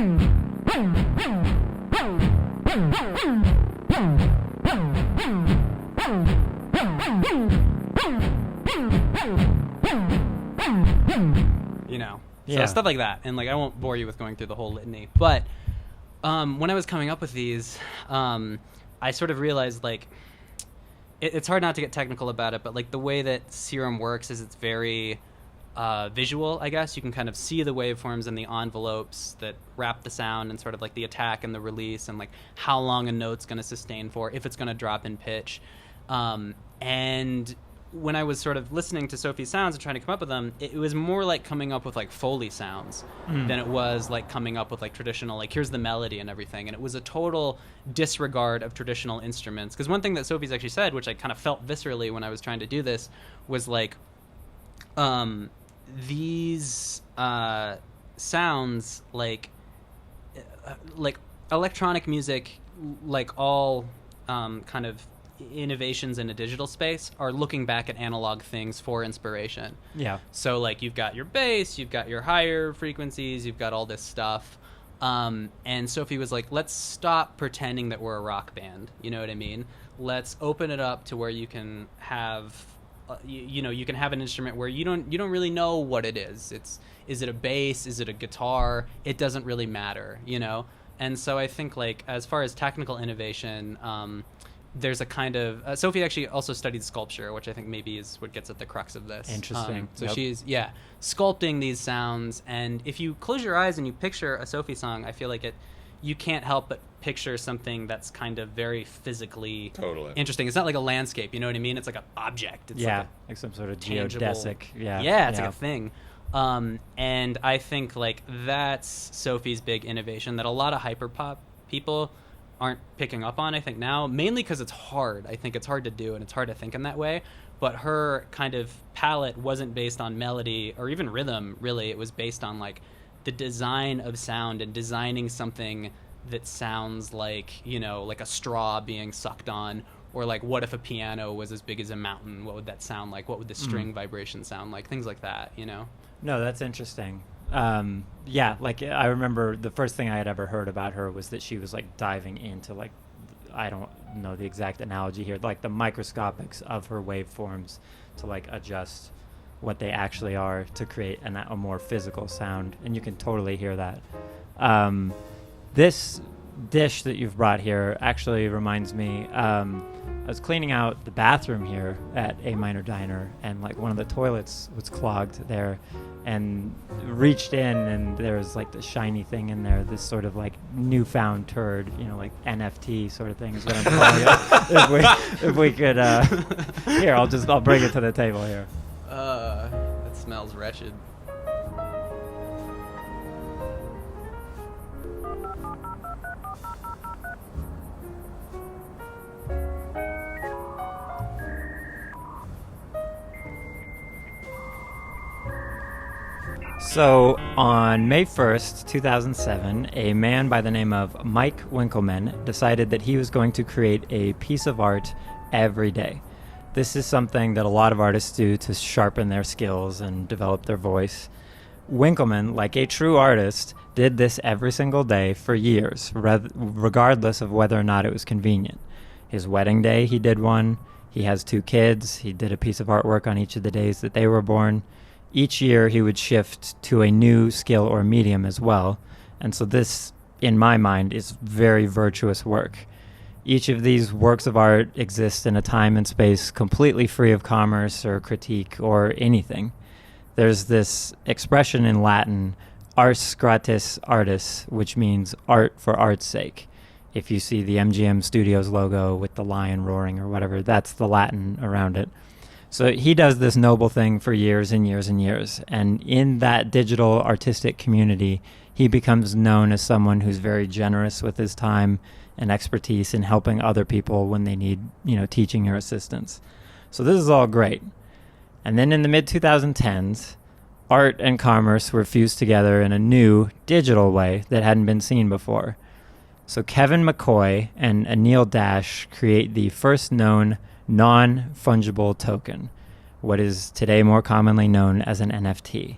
C: You know, so
A: Yeah.
C: stuff like that. And like, I won't bore you with going through the whole litany, but when I was coming up with these, I sort of realized like it's hard not to get technical about it, but like the way that Serum works is it's very visual, I guess. You can kind of see the waveforms and the envelopes that wrap the sound and sort of like the attack and the release and like how long a note's going to sustain for, if it's going to drop in pitch. And when I was sort of listening to Sophie's sounds and trying to come up with them, it was more like coming up with like Foley sounds than it was like coming up with like traditional, like here's the melody and everything. And it was a total disregard of traditional instruments. Because one thing that Sophie's actually said, which I kind of felt viscerally when I was trying to do this, was like, these sounds like electronic music, like all kind of innovations in a digital space, are looking back at analog things for inspiration.
A: Yeah.
C: So like you've got your bass, you've got your higher frequencies, you've got all this stuff. And Sophie was like, let's stop pretending that we're a rock band. You know what I mean? Let's open it up to where you can have you can have an instrument where you don't really know what it is. Is it a bass? Is it a guitar? It doesn't really matter, you know? And so I think like as far as technical innovation, there's a kind of Sophie actually also studied sculpture, which I think maybe is what gets at the crux of this.
A: Interesting.
C: So
A: Yep.
C: she's sculpting these sounds, and if you close your eyes and you picture a Sophie song, I feel like you can't help but picture something that's kind of very physically interesting. It's not like a landscape, you know what I mean? It's like an object. It's
A: like some sort of
C: tangible,
A: geodesic.
C: It's like a thing. And I think like that's Sophie's big innovation that a lot of hyperpop people aren't picking up on, I think, now, mainly because it's hard. I think it's hard to do and it's hard to think in that way. But her kind of palette wasn't based on melody or even rhythm, really. It was based on like the design of sound and designing something that sounds like, you know, like a straw being sucked on, or like what if a piano was as big as a mountain? What would that sound like? What would the string vibration sound like? Things like that, you know?
A: No, that's interesting. Like I remember the first thing I had ever heard about her was that she was like diving into like, I don't know the exact analogy here, like the microscopics of her waveforms to like adjust what they actually are to create a more physical sound. And you can totally hear that. This dish that you've brought here actually reminds me, I was cleaning out the bathroom here at A Minor Diner, and like one of the toilets was clogged there, and reached in, and there was like this shiny thing in there, this sort of like newfound turd, you know, like NFT sort of thing is what I'm calling it. If we could, here, I'll bring it to the table here.
C: It smells wretched.
A: So, on May 1st, 2007, a man by the name of Mike Winkleman decided that he was going to create a piece of art every day. This is something that a lot of artists do to sharpen their skills and develop their voice. Winkleman, like a true artist, did this every single day for years, regardless of whether or not it was convenient. His wedding day, he did one. He has 2 kids. He did a piece of artwork on each of the days that they were born. Each year, he would shift to a new skill or medium as well. And so this, in my mind, is very virtuous work. Each of these works of art exists in a time and space completely free of commerce or critique or anything. There's this expression in Latin, ars gratis artis, which means art for art's sake. If you see the MGM Studios logo with the lion roaring or whatever, that's the Latin around it. So he does this noble thing for years and years and years. And in that digital artistic community, he becomes known as someone who's very generous with his time and expertise in helping other people when they need, teaching or assistance. So this is all great. And then in the mid-2010s, art and commerce were fused together in a new digital way that hadn't been seen before. So Kevin McCoy and Anil Dash create the first known non-fungible token, what is today more commonly known as an NFT.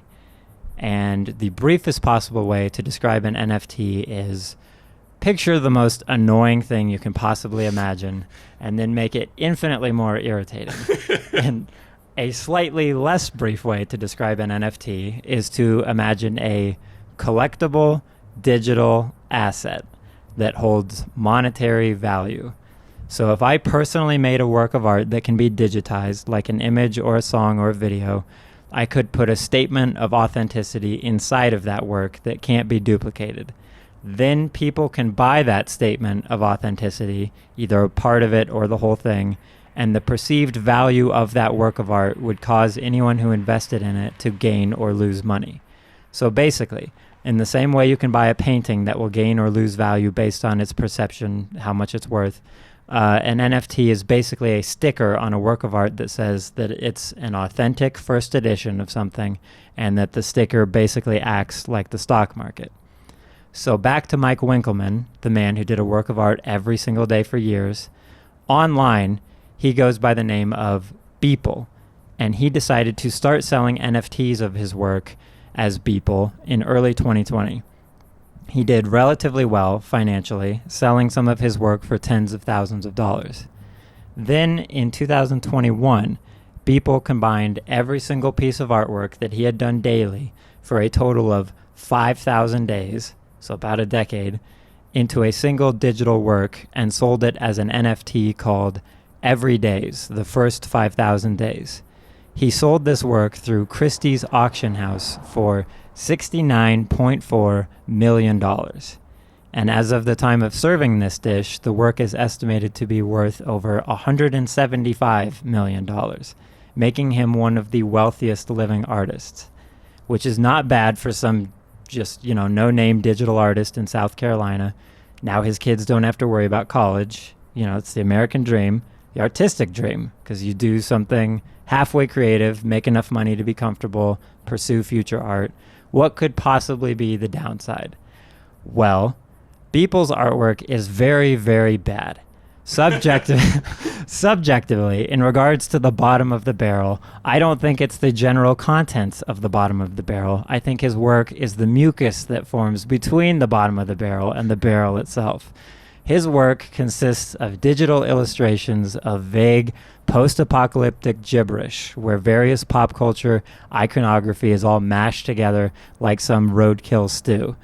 A: And the briefest possible way to describe an NFT is picture the most annoying thing you can possibly imagine and then make it infinitely more irritating. And a slightly less brief way to describe an NFT is to imagine a collectible digital asset that holds monetary value. So if I personally made a work of art that can be digitized, like an image or a song or a video, I could put a statement of authenticity inside of that work that can't be duplicated. Then people can buy that statement of authenticity, either a part of it or the whole thing, and the perceived value of that work of art would cause anyone who invested in it to gain or lose money. So basically, in the same way you can buy a painting that will gain or lose value based on its perception, how much it's worth, an NFT is basically a sticker on a work of art that says that it's an authentic first edition of something and that the sticker basically acts like the stock market. So back to Mike Winkelmann, the man who did a work of art every single day for years. Online, he goes by the name of Beeple, and he decided to start selling NFTs of his work as Beeple in early 2020. He did relatively well financially, selling some of his work for tens of thousands of dollars. Then in 2021, Beeple combined every single piece of artwork that he had done daily for a total of 5,000 days, so about a decade, into a single digital work and sold it as an NFT called Every Days, the first 5,000 days. He sold this work through Christie's auction house for $69.4 million. And as of the time of serving this dish, the work is estimated to be worth over $175 million, making him one of the wealthiest living artists, which is not bad for some just, no-name digital artist in South Carolina. Now his kids don't have to worry about college. It's the American dream, the artistic dream, because you do something halfway creative, make enough money to be comfortable, pursue future art. What could possibly be the downside? Well, Beeple's artwork is very, very bad. Subjectively, in regards to the bottom of the barrel, I don't think it's the general contents of the bottom of the barrel. I think his work is the mucus that forms between the bottom of the barrel and the barrel itself. His work consists of digital illustrations of vague, post-apocalyptic gibberish, where various pop culture iconography is all mashed together like some roadkill stew.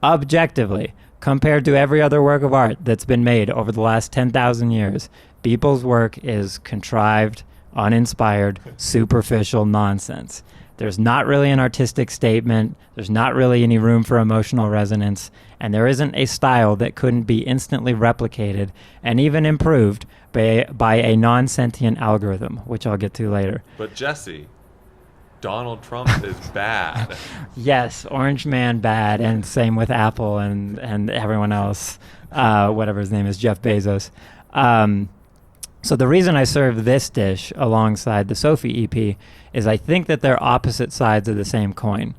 A: Objectively, compared to every other work of art that's been made over the last 10,000 years, Beeple's work is contrived, uninspired, superficial nonsense. There's not really an artistic statement, there's not really any room for emotional resonance, and there isn't a style that couldn't be instantly replicated and even improved by a non-sentient algorithm, which I'll get to later.
B: But Jesse, Donald Trump is bad.
A: Yes, Orange Man bad, and same with Apple and everyone else, whatever his name is, Jeff Bezos. So the reason I serve this dish alongside the SOPHIE EP is I think that they're opposite sides of the same coin.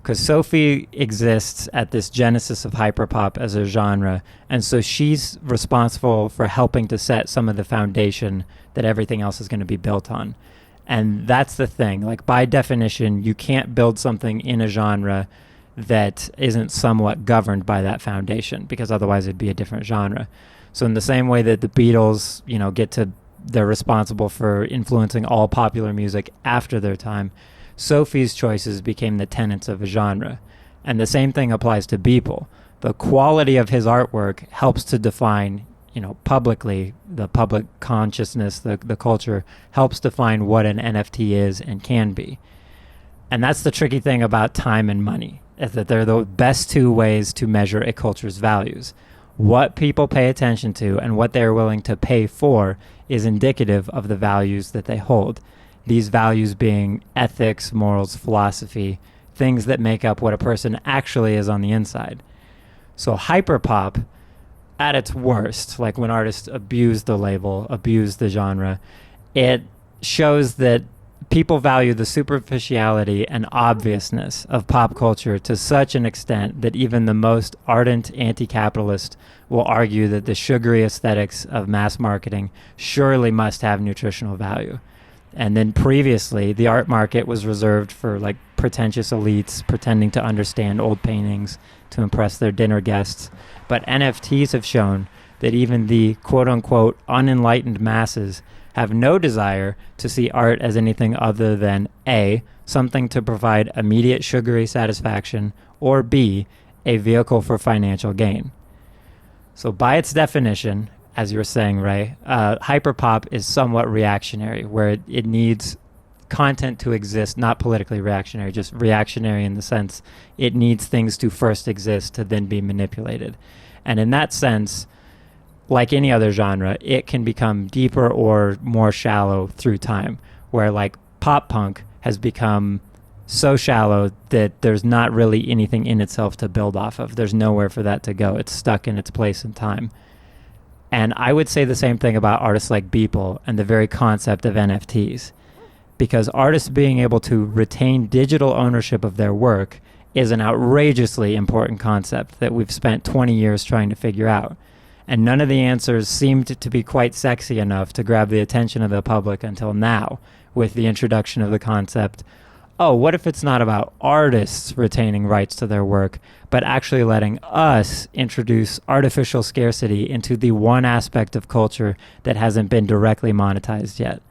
A: Because SOPHIE exists at this genesis of hyperpop as a genre, and so she's responsible for helping to set some of the foundation that everything else is going to be built on. And that's the thing. Like, by definition, you can't build something in a genre that isn't somewhat governed by that foundation, because otherwise it'd be a different genre. So in the same way that the Beatles, they're responsible for influencing all popular music after their time, SOPHIE's choices became the tenets of a genre. And the same thing applies to Beeple. The quality of his artwork helps to define, publicly, the public consciousness, the culture, helps define what an NFT is and can be. And that's the tricky thing about time and money, is that they're the best two ways to measure a culture's values. What people pay attention to and what they're willing to pay for is indicative of the values that they hold. These values being ethics, morals, philosophy, things that make up what a person actually is on the inside. So hyperpop, at its worst, like when artists abuse the label, abuse the genre, it shows that people value the superficiality and obviousness of pop culture to such an extent that even the most ardent anti-capitalist will argue that the sugary aesthetics of mass marketing surely must have nutritional value. And then previously, the art market was reserved for like pretentious elites pretending to understand old paintings to impress their dinner guests. But NFTs have shown that even the quote-unquote unenlightened masses have no desire to see art as anything other than A, something to provide immediate sugary satisfaction, or B, a vehicle for financial gain. So by its definition, as you were saying, Ray, hyperpop is somewhat reactionary, where it needs content to exist, not politically reactionary, just reactionary in the sense it needs things to first exist to then be manipulated. And in that sense, like any other genre, it can become deeper or more shallow through time, where like pop punk has become so shallow that there's not really anything in itself to build off of. There's nowhere for that to go. It's stuck in its place in time. And I would say the same thing about artists like Beeple and the very concept of NFTs, because artists being able to retain digital ownership of their work is an outrageously important concept that we've spent 20 years trying to figure out. And none of the answers seemed to be quite sexy enough to grab the attention of the public until now, with the introduction of the concept, oh, what if it's not about artists retaining rights to their work, but actually letting us introduce artificial scarcity into the one aspect of culture that hasn't been directly monetized yet?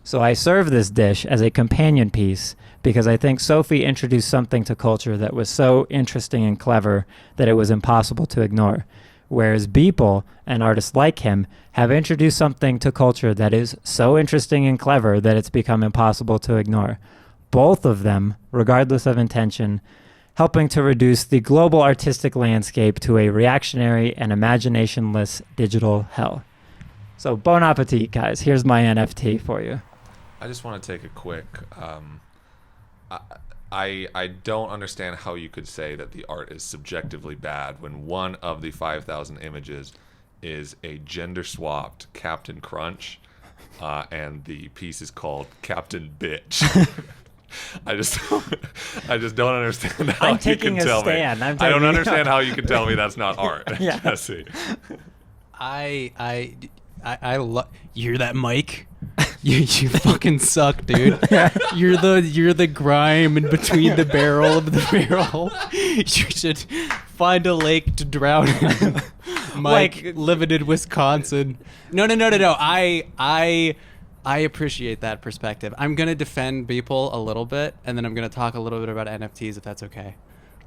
A: So I serve this dish as a companion piece because I think SOPHIE introduced something to culture that was so interesting and clever that it was impossible to ignore. Whereas Beeple and artists like him have introduced something to culture that is so interesting and clever that it's become impossible to ignore. Both of them, regardless of intention, helping to reduce the global artistic landscape to a reactionary and imaginationless digital hell. So bon appetit, guys. Here's my NFT for you.
B: I just want to take a quick... I don't understand how you could say that the art is subjectively bad when one of the 5,000 images is a gender-swapped Captain Crunch, and the piece is called Captain Bitch. I just don't understand how
A: I'm
B: you
A: taking
B: can
A: a
B: tell
A: stand.
B: me. I don't understand how you can tell me that's not art.
A: Yeah.
B: Jesse.
C: I love. You hear that, Mike? You fucking suck, dude. You're the grime in between the barrel of the barrel. You should find a lake to drown in. Mike, living in Wisconsin. No. I appreciate that perspective. I'm gonna defend Beeple a little bit, and then I'm gonna talk a little bit about NFTs, if that's okay.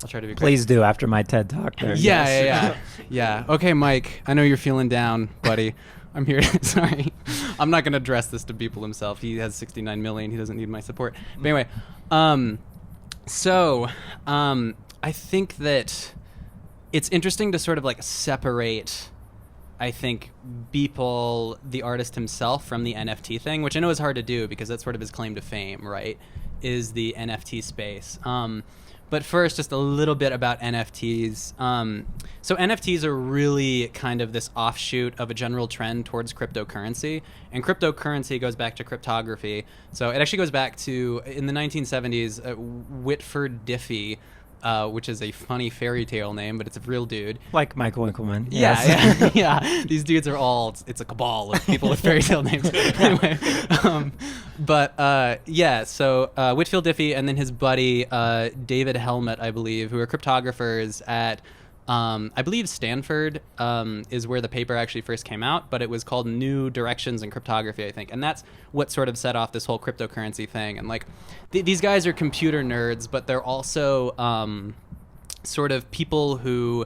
C: I'll try to be quick.
A: Please do after my TED Talk there.
C: Yeah. Okay, Mike, I know you're feeling down, buddy. I'm here. Sorry. I'm not going to address this to Beeple himself. He has 69 million. He doesn't need my support. But anyway, I think that it's interesting to sort of like separate, I think, Beeple, the artist himself, from the NFT thing, which I know is hard to do because that's sort of his claim to fame, right? Is the NFT space. But first, just a little bit about NFTs. So NFTs are really kind of this offshoot of a general trend towards cryptocurrency. And cryptocurrency goes back to cryptography. So it actually goes back to, in the 1970s, Whitford Diffie, which is a funny fairy tale name, but it's a real dude.
A: Like Michael Winkleman.
C: Yeah, yeah. These dudes are all, it's a cabal of people with fairy tale names. Anyway, so Whitfield Diffie and then his buddy David Helmut, I believe, who are cryptographers at, I believe Stanford is where the paper actually first came out, but it was called New Directions in Cryptography, I think. And that's what sort of set off this whole cryptocurrency thing. And like, these guys are computer nerds, but they're also sort of people who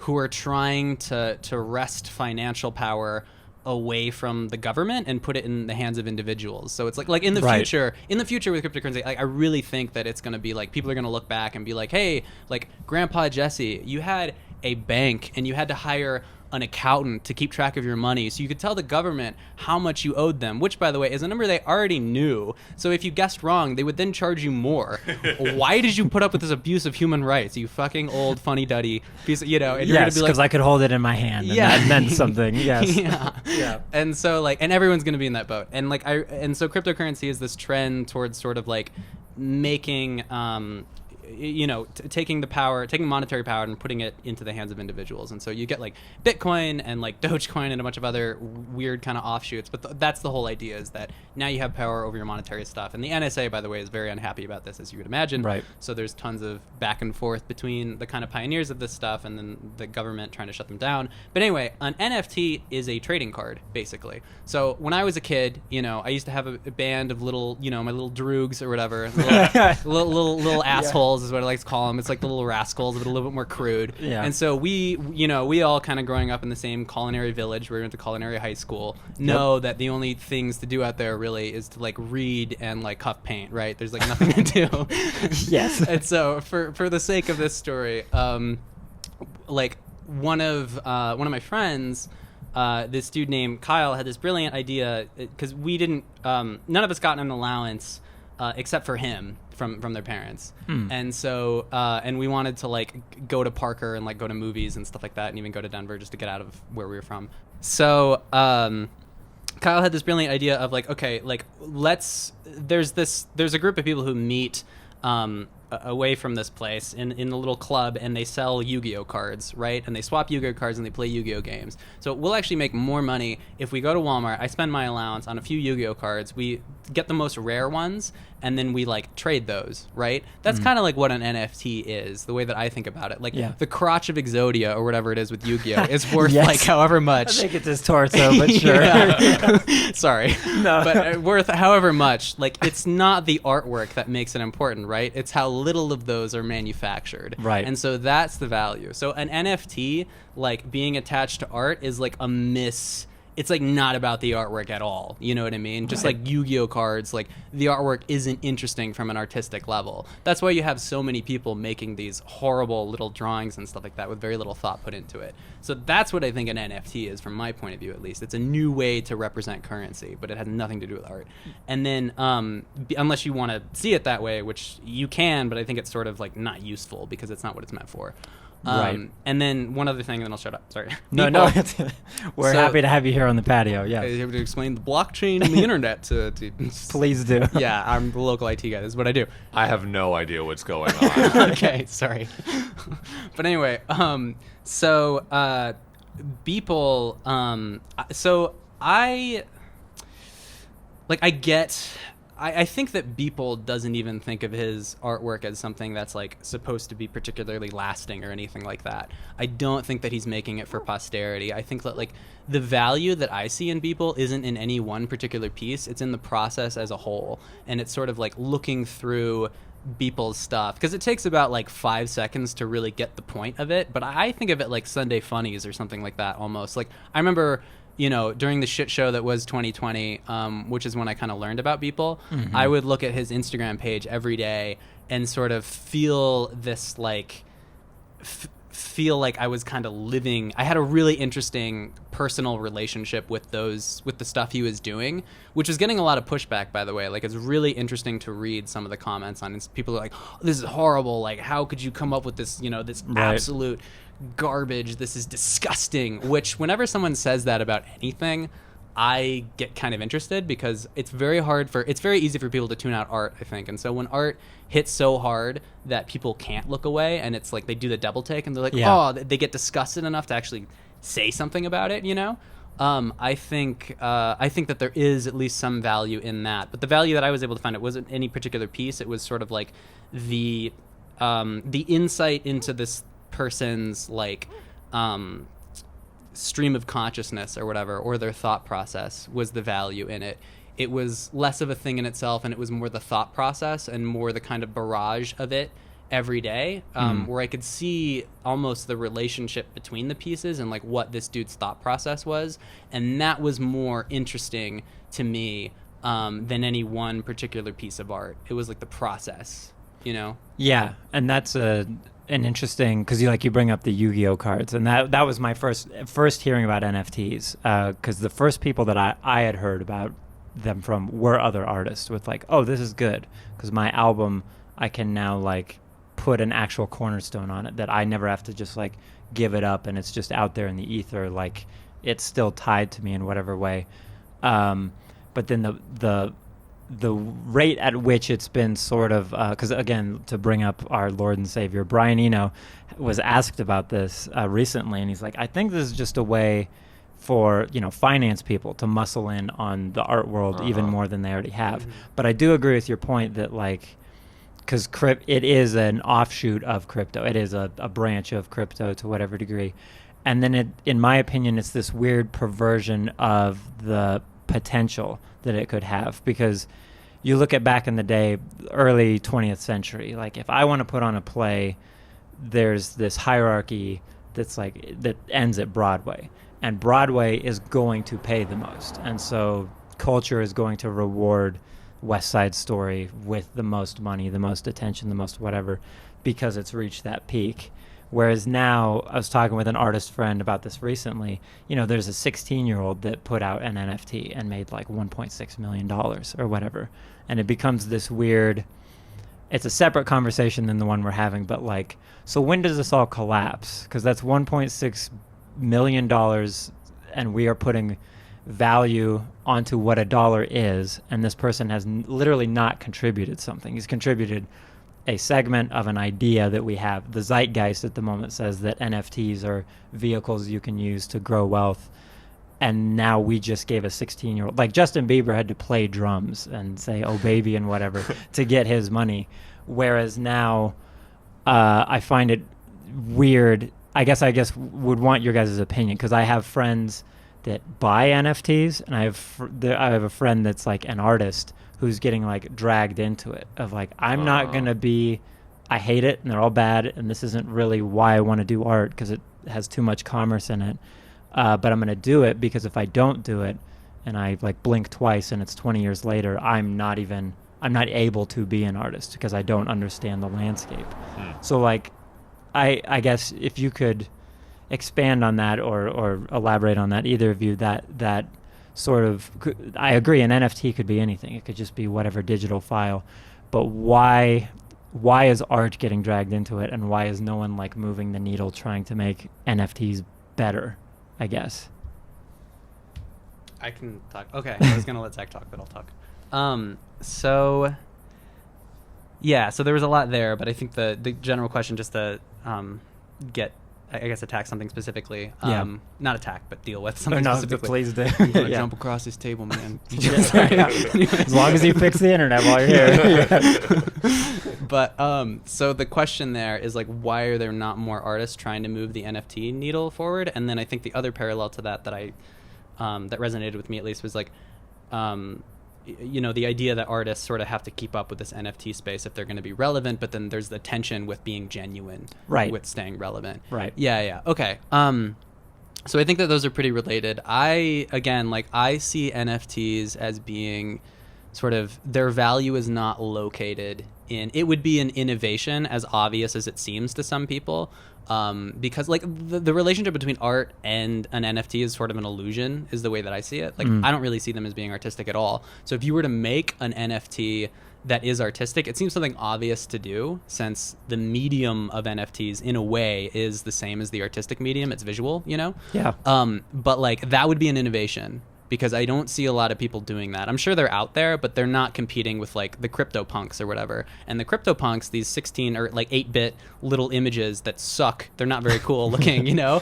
C: are trying to wrest financial power away from the government and put it in the hands of individuals. So it's like in the future with cryptocurrency, like I really think that it's going to be like people are going to look back and be like, hey, like Grandpa Jesse, you had a bank and you had to hire an accountant to keep track of your money so you could tell the government how much you owed them, which, by the way, is a number they already knew. So if you guessed wrong, they would then charge you more. Why did you put up with this abuse of human rights, you fucking old funny-duddy piece of, and you're gonna
A: Yes,
C: be like,
A: because I could hold it in my hand, and that meant something. Yes.
C: Yeah. And so, like, and everyone's gonna be in that boat. And like, so cryptocurrency is this trend towards sort of like making taking monetary power and putting it into the hands of individuals. And so you get like Bitcoin and like Dogecoin and a bunch of other weird kind of offshoots. But that's the whole idea, is that now you have power over your monetary stuff. And the NSA, by the way, is very unhappy about this, as you would imagine.
A: Right.
C: So there's tons of back and forth between the kind of pioneers of this stuff and then the government trying to shut them down. But anyway, an NFT is a trading card, basically. So when I was a kid, I used to have a band of little, my little droogs or whatever, little assholes is what I like to call them. It's like the little rascals, but a little bit more crude.
A: Yeah.
C: And so we all kind of growing up in the same culinary village, we went to culinary high school, know that the only things to do out there really is to like read and like cuff paint, right? There's like nothing to do.
A: Yes.
C: And so for the sake of this story, like one of my friends, this dude named Kyle, had this brilliant idea, because we didn't, none of us got an allowance except for him from their parents. And so and we wanted to like go to Parker and like go to movies and stuff like that, and even go to Denver just to get out of where we were from. So Kyle had this brilliant idea of like, okay, like there's a group of people who meet away from this place in a little club, and they sell Yu-Gi-Oh cards, right? And they swap Yu-Gi-Oh cards and they play Yu-Gi-Oh games. So we'll actually make more money if we go to Walmart. I spend my allowance on a few Yu-Gi-Oh cards. We get the most rare ones, and then we like trade those, right? That's kind of like what an NFT is, the way that I think about it. Like the crotch of Exodia or whatever it is with Yu-Gi-Oh is worth like however much.
A: I think it's his torso, but sure.
C: Sorry. No. But worth however much. Like, it's not the artwork that makes it important, right? It's how little of those are manufactured.
A: Right.
C: And so that's the value. So an NFT, like being attached to art, is like it's like not about the artwork at all. You know what I mean? Just like Yu-Gi-Oh cards, like the artwork isn't interesting from an artistic level. That's why you have so many people making these horrible little drawings and stuff like that with very little thought put into it. So that's what I think an NFT is, from my point of view at least. It's a new way to represent currency, but it has nothing to do with art. And then unless you want to see it that way, which you can, but I think it's sort of like not useful because it's not what it's meant for.
A: Right.
C: And then one other thing, and then I'll shut up. Sorry.
A: No. We're happy to have you here on the patio. Yeah.
C: I have to explain the blockchain and the internet to
A: Please do.
C: Yeah, I'm the local IT guy. This is what I do.
B: I have no idea what's going on.
C: Okay, sorry. But anyway, so Beeple, so I think that Beeple doesn't even think of his artwork as something that's like supposed to be particularly lasting or anything like that. I don't think that he's making it for posterity. I think that like the value that I see in Beeple isn't in any one particular piece. It's in the process as a whole. And it's sort of like looking through Beeple's stuff, because it takes about like 5 seconds to really get the point of it. But I think of it like Sunday Funnies or something like that almost. Like I remember, during the shit show that was 2020, which is when I kind of learned about Beeple, I would look at his Instagram page every day and sort of feel this like, feel like I was kind of living. I had a really interesting personal relationship with the stuff he was doing, which was getting a lot of pushback, by the way. Like, it's really interesting to read some of the comments on it. People are like, oh, this is horrible. Like, how could you come up with this, this absolute garbage, this is disgusting. Which whenever someone says that about anything, I get kind of interested, because it's very easy for people to tune out art, I think. And so when art hits so hard that people can't look away, and it's like they do the double take and they're like, oh, they get disgusted enough to actually say something about it, I think that there is at least some value in that. But the value that I was able to find, it wasn't any particular piece. It was sort of like the insight into this person's like stream of consciousness or whatever, or their thought process, was the value in it. It was less of a thing in itself, and it was more the thought process and more the kind of barrage of it every day, where I could see almost the relationship between the pieces and like what this dude's thought process was. And that was more interesting to me than any one particular piece of art. It was like the process, Yeah,
A: and that's an interesting, because you bring up the Yu-Gi-Oh cards, and that was my first hearing about NFTs, because the first people that I had heard about them from were other artists with like, oh, this is good, because my album, I can now like put an actual cornerstone on it that I never have to just like give it up and it's just out there in the ether, like it's still tied to me in whatever way. But then the the rate at which it's been sort of, because again, to bring up our Lord and Savior, Brian Eno was asked about this recently, and he's like, I think this is just a way for, finance people to muscle in on the art world even more than they already have. Mm-hmm. But I do agree with your point that, like, because it is an offshoot of crypto. It is a branch of crypto to whatever degree. And then in my opinion, it's this weird perversion of the potential that it could have, because you look at back in the day, early 20th century, like if I want to put on a play, there's this hierarchy that ends at Broadway, and Broadway is going to pay the most. And so culture is going to reward West Side Story with the most money, the most attention, the most whatever, because it's reached that peak. Whereas now, I was talking with an artist friend about this recently, there's a 16-year-old that put out an NFT and made like $1.6 million or whatever. And it becomes this weird, it's a separate conversation than the one we're having, but like, so when does this all collapse? Because that's $1.6 million, and we are putting value onto what a dollar is, and this person has literally not contributed something. He's contributed a segment of an idea that we have. The zeitgeist at the moment says that NFTs are vehicles you can use to grow wealth, and now we just gave a 16-year-old, like Justin Bieber had to play drums and say "Oh baby" and whatever to get his money, whereas now I find it weird. I guess would want your guys' opinion, because I have friends that buy NFTs, and I have a friend that's like an artist who's getting like dragged into it, of like, I'm not gonna be, I hate it and they're all bad, and this isn't really why I want to do art, because it has too much commerce in it, but I'm gonna do it because if I don't do it and I like blink twice and it's 20 years later, I'm not able to be an artist because I don't understand the landscape. So like, I guess if you could expand on that or elaborate on that, either of you, that sort of, I agree, an NFT could be anything. It could just be whatever digital file. But why is art getting dragged into it, and why is no one like moving the needle trying to make NFTs better, I guess?
C: I can talk. Okay, I was going to let Zach talk, but I'll talk. So there was a lot there, but I think the general question, just to attack something specifically. Not attack, but deal with something specifically.
A: Please do.
C: I'm going to jump across this table, man.
A: As long as you fix the internet while you're here.
C: But so the question there is like, why are there not more artists trying to move the NFT needle forward? And then I think the other parallel to that I that resonated with me at least was like, the idea that artists sort of have to keep up with this NFT space if they're going to be relevant, but then there's the tension with being genuine,
A: right,
C: with staying relevant.
A: Right.
C: Yeah. Okay. So I think that those are pretty related. I see NFTs as being sort of, their value is not located in, it would be an innovation as obvious as it seems to some people. Because like the relationship between art and an NFT is sort of an illusion, is the way that I see it. Like I don't really see them as being artistic at all. So if you were to make an NFT that is artistic, it seems something obvious to do, since the medium of NFTs in a way is the same as the artistic medium. It's visual,
A: Yeah.
C: But like that would be an innovation, because I don't see a lot of people doing that. I'm sure they're out there, but they're not competing with like the crypto punks or whatever. And the crypto punks, these 16 or like 8-bit little images that suck, they're not very cool looking, are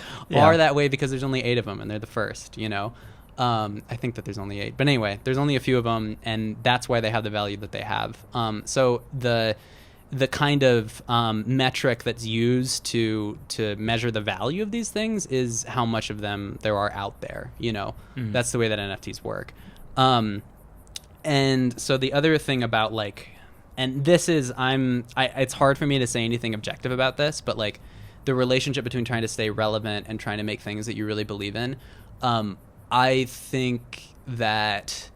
C: that way because there's only 8 of them and they're the first, I think that there's only 8. But anyway, there's only a few of them, and that's why they have the value that they have. So the kind of metric that's used to measure the value of these things is how much of them there are out there. That's the way that NFTs work. And so the other thing about like, and this is, it's hard for me to say anything objective about this, but like the relationship between trying to stay relevant and trying to make things that you really believe in, I think that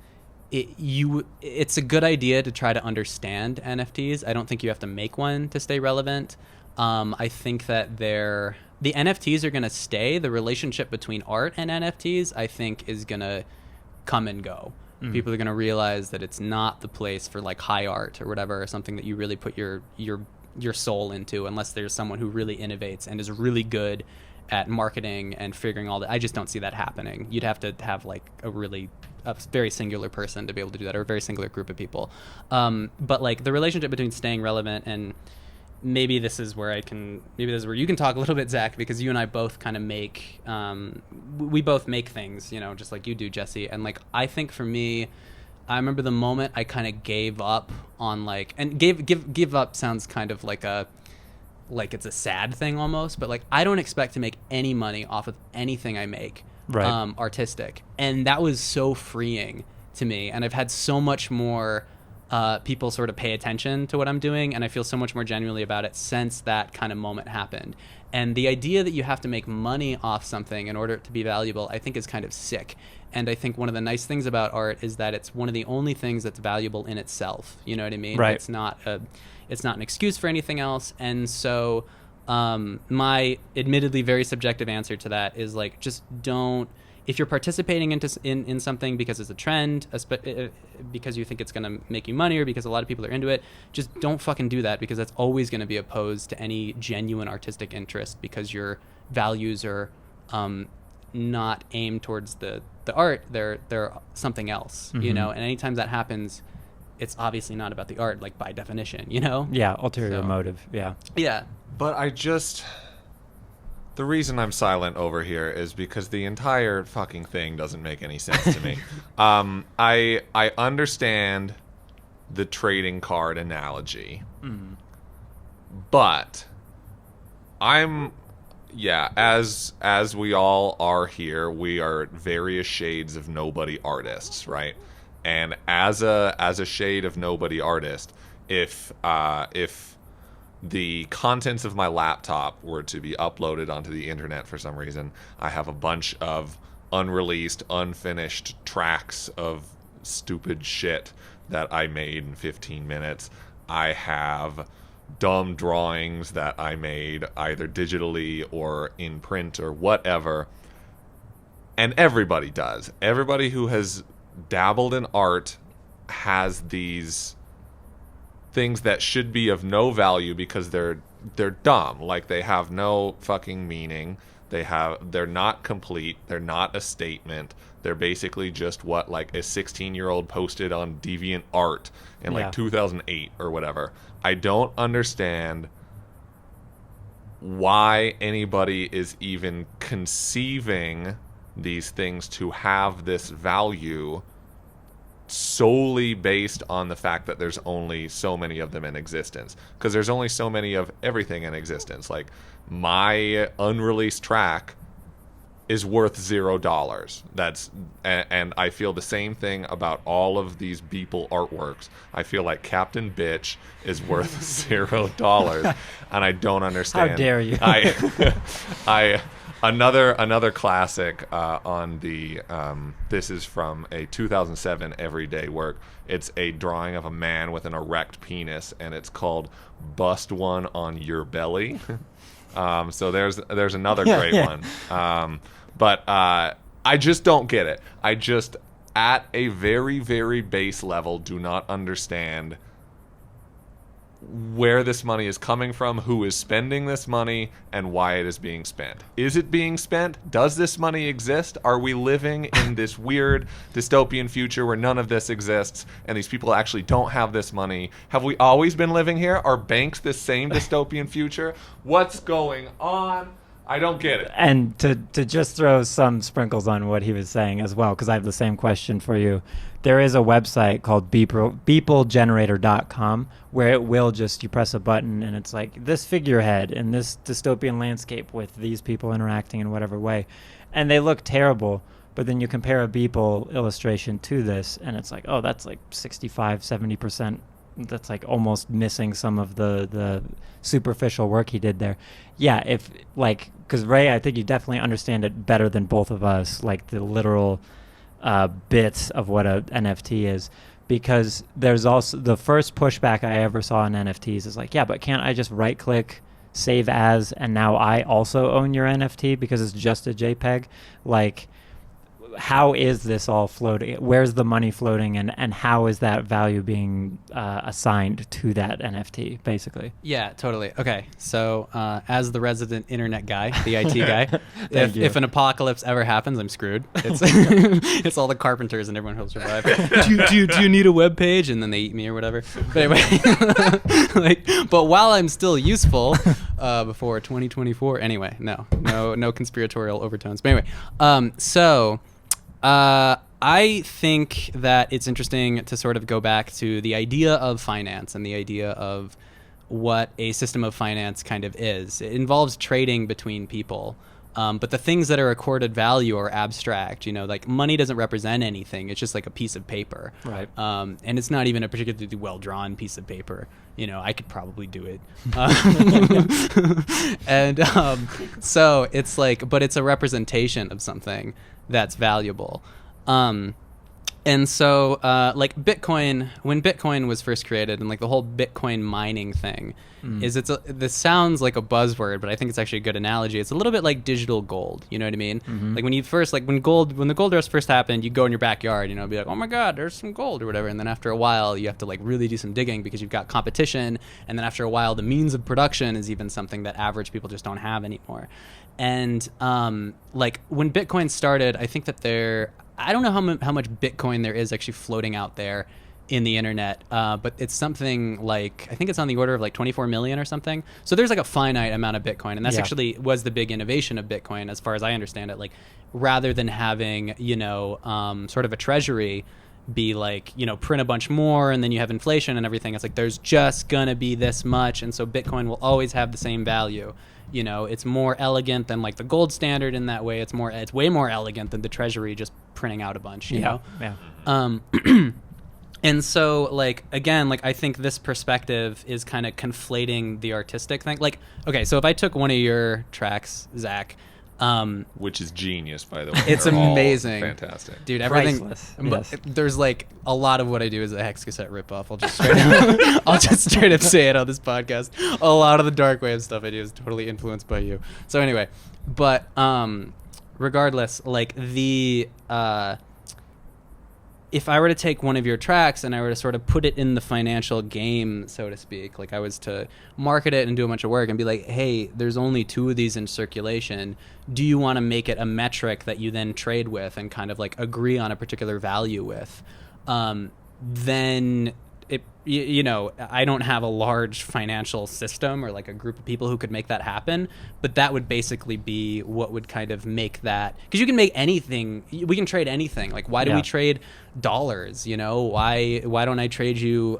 C: it's a good idea to try to understand NFTs. I don't think you have to make one to stay relevant. I think that the NFTs are going to stay. The relationship between art and NFTs, I think, is going to come and go. People are going to realize that it's not the place for like high art or whatever, or something that you really put your soul into, unless there's someone who really innovates and is really good at marketing and figuring all that. I just don't see that happening. You'd have to have like a very singular person to be able to do that, or a very singular group of people. But like the relationship between staying relevant, and maybe this is where you can talk a little bit, Zach, because you and I both kind of we both make things, just like you do, Jesse. And like, I think for me, I remember the moment I kind of gave up on give up sounds kind of like it's a sad thing almost, but like, I don't expect to make any money off of anything I make, right. Artistic. And that was so freeing to me. And I've had so much more people sort of pay attention to what I'm doing, and I feel so much more genuinely about it since that kind of moment happened. And the idea that you have to make money off something in order to be valuable, I think is kind of sick. And I think one of the nice things about art is that it's one of the only things that's valuable in itself. You know what I mean?
A: Right.
C: It's not an excuse for anything else. And so my admittedly very subjective answer to that is like, just don't. If you're participating in something because it's a trend, because you think it's going to make you money, or because a lot of people are into it, just don't fucking do that, because that's always going to be opposed to any genuine artistic interest, because your values are not aimed towards the art. They're something else,
A: mm-hmm.
C: And anytime that happens, it's obviously not about the art, like by definition,
A: Yeah, ulterior motive, yeah.
C: Yeah.
B: But the reason I'm silent over here is because the entire fucking thing doesn't make any sense to me. I understand the trading card analogy, but as we all are here, we are various shades of nobody artists, right? And as a shade of nobody artist, if the contents of my laptop were to be uploaded onto the internet for some reason, I have a bunch of unreleased, unfinished tracks of stupid shit that I made in 15 minutes. I have dumb drawings that I made either digitally or in print or whatever. And everybody does. Everybody who has dabbled in art has these things that should be of no value because they're dumb. Like, they have no fucking meaning. They're not complete. They're not a statement. They're basically just what like a 16-year-old posted on DeviantArt in like 2008 or whatever. I don't understand why anybody is even conceiving these things to have this value solely based on the fact that there's only so many of them in existence, because there's only so many of everything in existence. Like, my unreleased track is worth $0. And I feel the same thing about all of these Beeple artworks. I feel like Captain Bitch is worth $0, and I don't understand.
A: How dare you?
B: Another classic on the this is from a 2007 everyday work. It's a drawing of a man with an erect penis, and it's called "Bust One on Your Belly." So there's another great one. But I just don't get it. I just, at a very, very base level, do not understand where this money is coming from, who is spending this money, and why it is being spent. Is it being spent? Does this money exist? Are we living in this weird dystopian future where none of this exists and these people actually don't have this money? Have we always been living here? Are banks the same dystopian future? What's going on? I don't get it.
A: And to just throw some sprinkles on what he was saying as well, because I have the same question for you. There is a website called beeplegenerator.com where it will just, you press a button and it's like this figurehead in this dystopian landscape with these people interacting in whatever way. And they look terrible, but then you compare a Beeple illustration to this and it's like, oh, that's like 65-70%. That's like almost missing some of the superficial work he did there. Yeah, if like, because Ray, I think you definitely understand it better than both of us, like the literal bits of what a NFT is. Because there's also the first pushback I ever saw on NFTs is like, yeah, but can't I just right click, save as, and now I also own your NFT because it's just a JPEG? Like, how is this all floating? Where's the money floating, and how is that value being assigned to that NFT, basically?
C: Yeah, totally. Okay, so as the resident internet guy, the IT guy, if an apocalypse ever happens, I'm screwed. It's it's all the carpenters and everyone who'll survive. do you need a web page? And then they eat me or whatever. But anyway, but while I'm still useful before 2024, anyway, no conspiratorial overtones. But anyway, so. I think that it's interesting to sort of go back to the idea of finance and the idea of what a system of finance kind of is. It involves trading between people. But the things that are accorded value are abstract. Like money doesn't represent anything. It's just like a piece of paper.
A: Right.
C: And it's not even a particularly well-drawn piece of paper. I could probably do it. And so it's like, but it's a representation of something that's valuable. And so, like Bitcoin, when Bitcoin was first created, and like the whole Bitcoin mining thing, this sounds like a buzzword, but I think it's actually a good analogy. It's a little bit like digital gold. You know what I mean? Mm-hmm. Like when the gold rush first happened, you go in your backyard, be like, oh my God, there's some gold or whatever. And then after a while, you have to like really do some digging because you've got competition. And then after a while, the means of production is even something that average people just don't have anymore. And like when Bitcoin started, I think that I don't know how much Bitcoin there is actually floating out there in the internet, but it's something like, I think it's on the order of like 24 million or something. So there's like a finite amount of Bitcoin, and that's actually was the big innovation of Bitcoin, as far as I understand it. Like rather than having, sort of a treasury be like, print a bunch more and then you have inflation and everything. It's like there's just gonna be this much, and so Bitcoin will always have the same value. It's more elegant than like the gold standard in that way. It's way more elegant than the treasury just printing out a bunch, you know? Yeah. And so like, again, like I think this perspective is kind of conflating the artistic thing. Like, okay, so if I took one of your tracks, Zach,
B: which is genius, by the way.
C: It's amazing.
B: Fantastic.
C: Dude, everything.
A: Yes.
C: There's like a lot of what I do is a hex cassette ripoff. I'll just straight up say it on this podcast. A lot of the dark wave stuff I do is totally influenced by you. So anyway, but regardless, like if I were to take one of your tracks and I were to sort of put it in the financial game, so to speak, like I was to market it and do a bunch of work and be like, hey, there's only 2 of these in circulation. Do you want to make it a metric that you then trade with and kind of like agree on a particular value with? Then I don't have a large financial system or like a group of people who could make that happen, but that would basically be what would kind of make that, because you can make anything, we can trade anything. Like why do we trade dollars? Why don't I trade you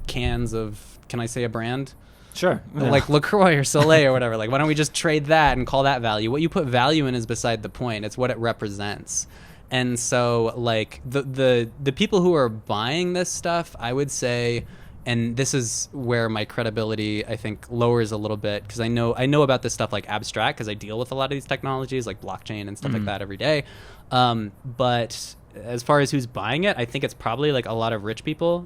C: cans of, can I say a brand?
A: Sure.
C: Like LaCroix or Soleil or whatever. Like why don't we just trade that and call that value? What you put value in is beside the point. It's what it represents. And so like the people who are buying this stuff, I would say, and this is where my credibility I think lowers a little bit, because I know about this stuff like abstract, because I deal with a lot of these technologies like blockchain and stuff like that every day. But as far as who's buying it, I think it's probably like a lot of rich people,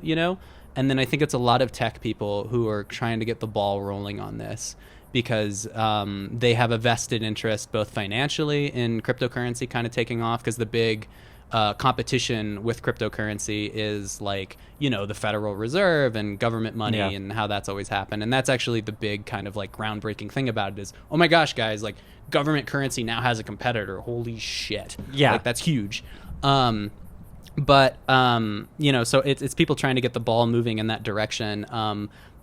C: and then I think it's a lot of tech people who are trying to get the ball rolling on this, because they have a vested interest both financially in cryptocurrency kind of taking off, because the big competition with cryptocurrency is like, the Federal Reserve and government money and how that's always happened. And that's actually the big kind of like groundbreaking thing about it is, oh my gosh, guys, like government currency now has a competitor. Holy shit. Yeah. Like that's huge. But so it's people trying to get the ball moving in that direction.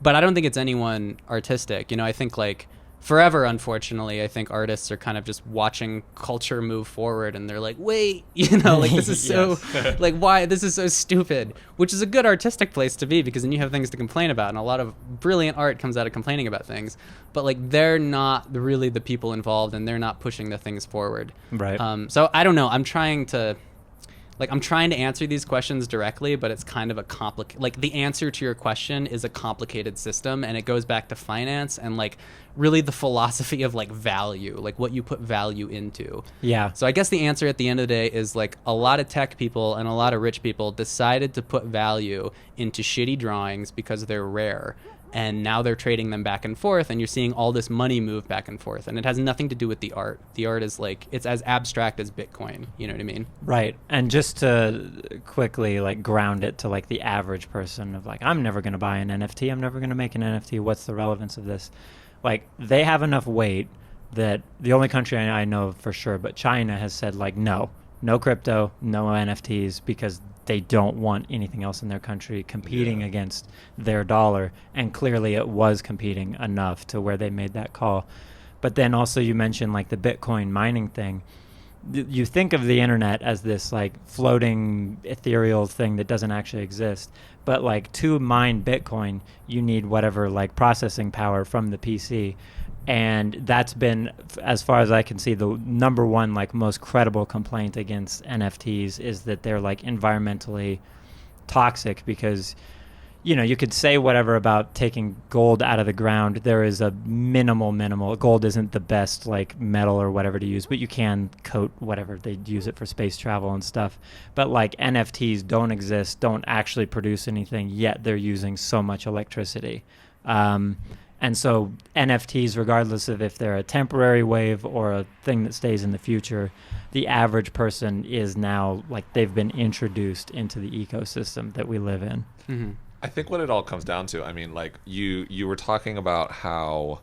C: But I don't think it's anyone artistic. I think like forever, unfortunately, I think artists are kind of just watching culture move forward, and they're like, wait, like this is so, like why this is so stupid, which is a good artistic place to be, because then you have things to complain about, and a lot of brilliant art comes out of complaining about things. But like they're not really the people involved, and they're not pushing the things forward. Right. So I don't know. I'm trying to answer these questions directly, but it's kind of a the answer to your question is a complicated system, and it goes back to finance and like really the philosophy of like value, like what you put value into. Yeah. So I guess the answer at the end of the day is like a lot of tech people and a lot of rich people decided to put value into shitty drawings because they're rare. and now they're trading them back and forth, and you're seeing all this money move back and forth, and it has nothing to do with the art. The art is like, it's as abstract as Bitcoin. You know what I mean?
A: Right. And just to quickly like ground it to like the average person of like, I'm never going to buy an NFT. I'm never going to make an NFT. What's the relevance of this? Like, they have enough weight that the only country I know for sure, but China has said like, no crypto, no NFTs, because they don't want anything else in their country competing against their dollar. And clearly it was competing enough to where they made that call. But then also you mentioned like the Bitcoin mining thing. You think of the internet as this like floating ethereal thing that doesn't actually exist. But like to mine Bitcoin, you need whatever like processing power from the PC. And that's been, as far as I can see, the number one like most credible complaint against NFTs is that they're like environmentally toxic, because you know, you could say whatever about taking gold out of the ground. There is a minimal. Gold isn't the best like metal or whatever to use, but you can coat whatever. They use it for space travel and stuff. But like NFTs don't exist, don't actually produce anything, yet they're using so much electricity. And so NFTs, regardless of if they're a temporary wave or a thing that stays in the future, the average person is now like they've been introduced into the ecosystem that we live in.
C: Mm-hmm.
B: I think what it all comes down to, I mean, like you were talking about how,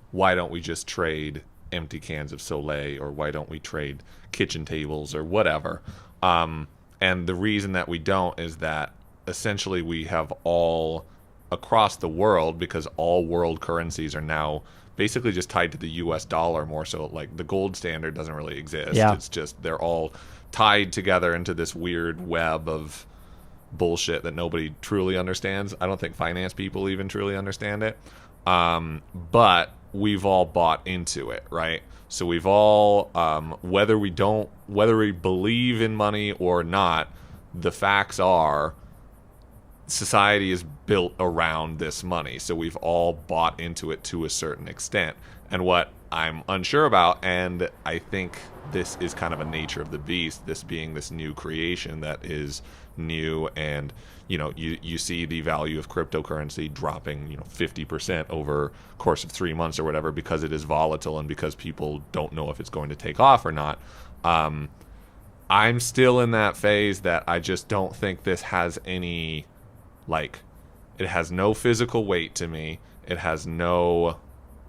B: why don't we just trade empty cans of Soleil, or why don't we trade kitchen tables or whatever? And the reason that we don't is that essentially we have all across the world, because all world currencies are now basically just tied to the US dollar more so. Like the gold standard doesn't really exist.
A: Yeah.
B: It's just they're all tied together into this weird web of bullshit that nobody truly understands. I don't think finance people even truly understand it. But we've all bought into it, right? So we've all, whether we believe in money or not, the facts are society is built around this money. So we've all bought into it to a certain extent. And what I'm unsure about, and I think this is kind of a nature of the beast, this being this new creation that is new, and you know, you see the value of cryptocurrency dropping, you know, 50% over course of 3 months or whatever, because it is volatile and because people don't know if it's going to take off or not. I'm still in that phase that I just don't think this has any, like, it has no physical weight to me. It has no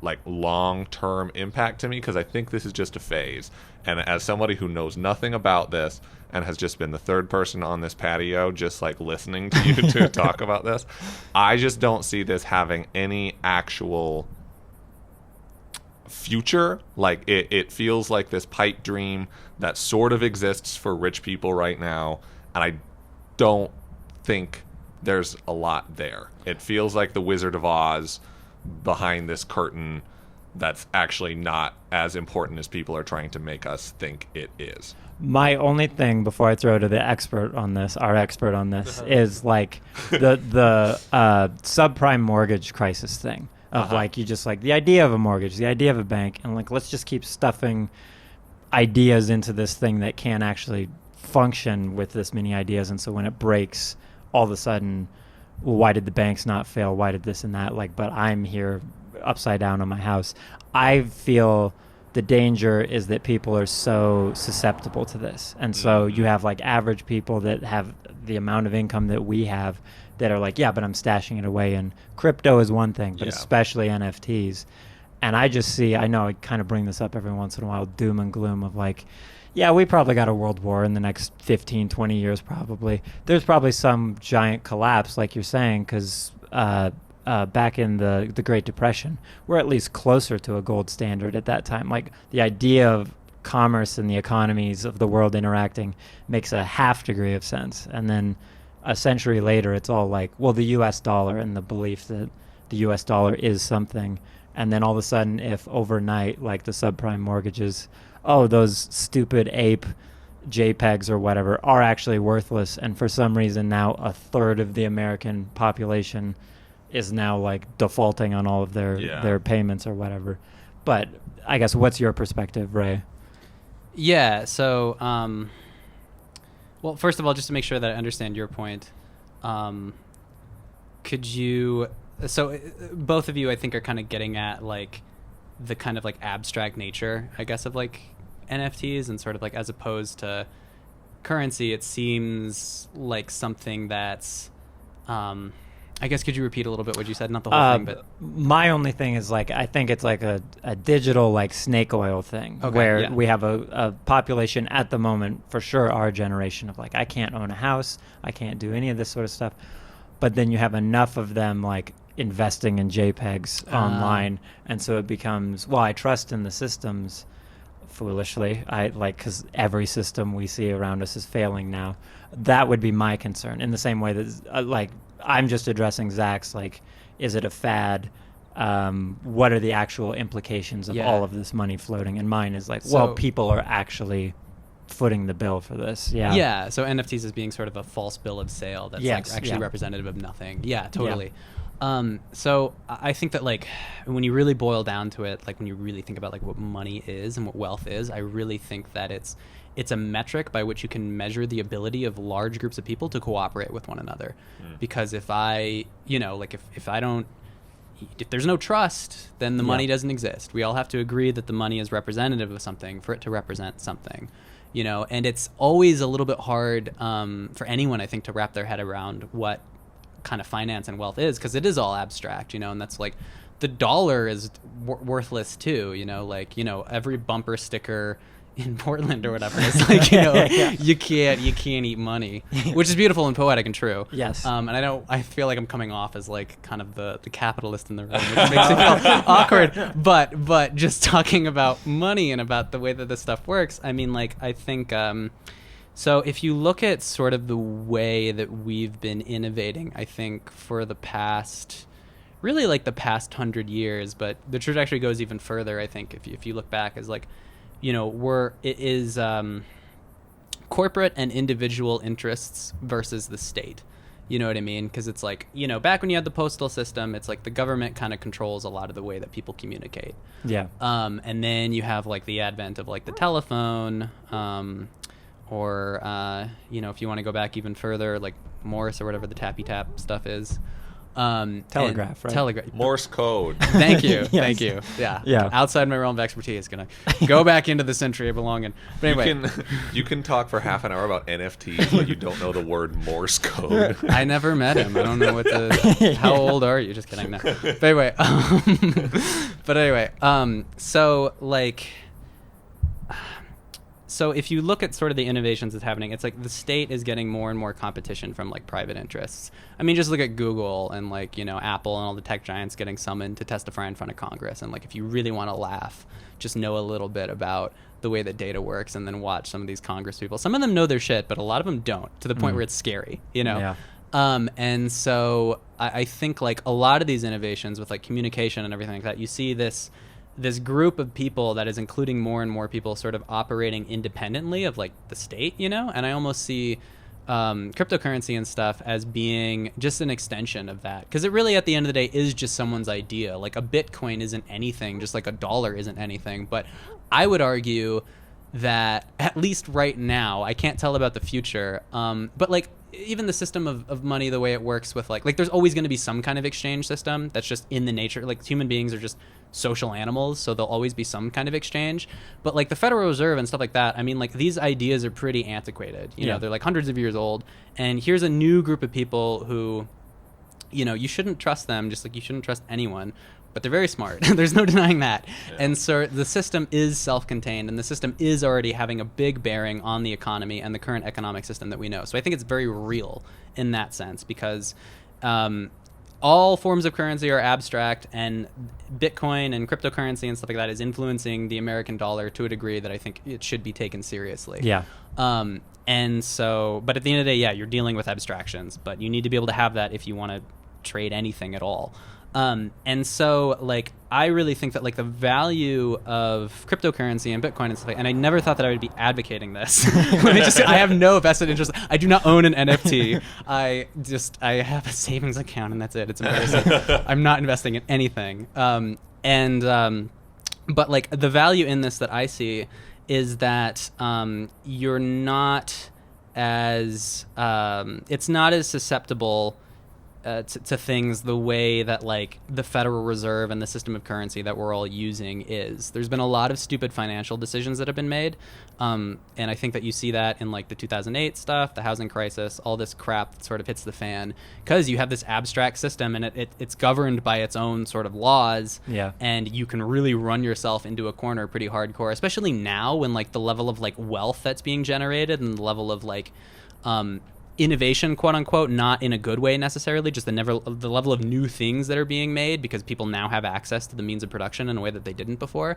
B: like long-term impact to me, because I think this is just a phase. And as somebody who knows nothing about this and has just been the third person on this patio just like listening to you to talk about this, I just don't see this having any actual future. Like it feels like this pipe dream that sort of exists for rich people right now, and I don't think there's a lot there. It feels like the Wizard of Oz behind this curtain that's actually not as important as people are trying to make us think it is.
A: My only thing before I throw to the expert on this, our expert on this, is like the subprime mortgage crisis thing of like, you just like the idea of a mortgage, the idea of a bank, and like, let's just keep stuffing ideas into this thing that can't actually function with this many ideas. And so when it breaks, all of a sudden, well, why did the banks not fail? Why did this and that? Like, but I'm here upside down on my house. I feel the danger is that people are so susceptible to this. And so you have like average people that have the amount of income that we have that are like, yeah, but I'm stashing it away. And crypto is one thing, but especially NFTs. And I just see, I know I kind of bring this up every once in a while, doom and gloom of like, yeah, we probably got a world war in the next 15, 20 years probably. There's probably some giant collapse, like you're saying, because back in the Great Depression, we're at least closer to a gold standard at that time. Like the idea of commerce and the economies of the world interacting makes a half degree of sense. And then a century later, it's all like, well, the U.S. dollar and the belief that the U.S. dollar is something. And then all of a sudden, if overnight, like the subprime mortgages, oh, those stupid ape JPEGs or whatever are actually worthless. And for some reason now a third of the American population is now like defaulting on all of their payments or whatever. But I guess what's your perspective, Ray?
C: Yeah, so, well, first of all, just to make sure that I understand your point, could you both of you, I think, are kind of getting at like the kind of like abstract nature, I guess, of like NFTs, and sort of like as opposed to currency, it seems like something that's I guess, could you repeat a little bit what you said? Not the whole thing, but
A: my only thing is like I think it's like a digital like snake oil thing, where we have a population at the moment, for sure, our generation of like, I can't own a house, I can't do any of this sort of stuff, but then you have enough of them like investing in JPEGs online, and so it becomes, well, I trust in the systems. Foolishly, I like, because every system we see around us is failing now. That would be my concern. In the same way that like I'm just addressing Zach's like, is it a fad? What are the actual implications of all of this money floating? And mine is like, well, people are actually footing the bill for this. Yeah.
C: So NFTs as being sort of a false bill of sale that's like actually representative of nothing. Yeah, totally. So I think that like when you really boil down to it, like when you really think about like what money is and what wealth is, I really think that it's a metric by which you can measure the ability of large groups of people to cooperate with one another. Because if I, like if there's no trust, then the money doesn't exist. We all have to agree that the money is representative of something for it to represent something, and it's always a little bit hard for anyone, I think, to wrap their head around what kind of finance and wealth is, because it is all abstract, and that's like the dollar is worthless too, every bumper sticker in Portland or whatever is like, you can't eat money, which is beautiful and poetic and true.
A: Yes.
C: And I feel like I'm coming off as like kind of the capitalist in the room, which makes it feel awkward, but just talking about money and about the way that this stuff works, I mean, like, I think so if you look at sort of the way that we've been innovating, I think for the past 100 years, but the trajectory goes even further, I think, if you look back, is like, it is corporate and individual interests versus the state. You know what I mean? Because it's like, back when you had the postal system, it's like the government kind of controls a lot of the way that people communicate.
A: Yeah.
C: And then you have like the advent of like the telephone, or if you want to go back even further, like Morse or whatever the tappy tap stuff is.
A: Telegraph, right?
C: Telegraph.
B: Morse code.
C: Thank you.
A: Yes.
C: Thank you.
A: Yeah.
C: Outside my realm of expertise, gonna go back into the century I belong in. But anyway,
B: you can talk for half an hour about NFTs, but you don't know the word Morse code.
C: I never met him. I don't know what the. How old are you? Just kidding. No. But anyway, so like. So if you look at sort of the innovations that's happening, it's like the state is getting more and more competition from like private interests. I mean, just look at Google and like, Apple and all the tech giants getting summoned to testify in front of Congress. And like, if you really want to laugh, just know a little bit about the way that data works and then watch some of these Congress people. Some of them know their shit, but a lot of them don't, to the point where it's scary, Yeah. And so I think like a lot of these innovations with like communication and everything like that, you see this group of people that is including more and more people sort of operating independently of like the state, and I almost see cryptocurrency and stuff as being just an extension of that, because it really at the end of the day is just someone's idea. Like a Bitcoin isn't anything, just like a dollar isn't anything, but I would argue that at least right now, I can't tell about the future, but like even the system of money, the way it works with like there's always going to be some kind of exchange system that's just in the nature, like human beings are just social animals, so there'll always be some kind of exchange. But like the Federal Reserve and stuff like that, I mean, like these ideas are pretty antiquated, they're like hundreds of years old, and here's a new group of people who, you shouldn't trust them, just like you shouldn't trust anyone, but they're very smart. There's no denying that. Yeah. And so the system is self-contained, and the system is already having a big bearing on the economy and the current economic system that we know. So I think it's very real in that sense, because all forms of currency are abstract, and Bitcoin and cryptocurrency and stuff like that is influencing the American dollar to a degree that I think it should be taken seriously.
A: Yeah.
C: And so, but at the end of the day, you're dealing with abstractions, but you need to be able to have that if you want to trade anything at all. And so, like, I really think that, like, the value of cryptocurrency and Bitcoin and stuff, and I never thought that I would be advocating this. I have no vested interest. I do not own an NFT. I have a savings account, and that's it. It's embarrassing. I'm not investing in anything. But, like, the value in this that I see is that you're not as, it's not as susceptible to things the way that like the Federal Reserve and the system of currency that we're all using is. There's been a lot of stupid financial decisions that have been made, and I think that you see that in like the 2008 stuff, the housing crisis, all this crap that sort of hits the fan because you have this abstract system and it's governed by its own sort of laws, and you can really run yourself into a corner pretty hardcore, especially now when like the level of like wealth that's being generated and the level of like innovation, quote unquote, not in a good way necessarily, just the level of new things that are being made because people now have access to the means of production in a way that they didn't before,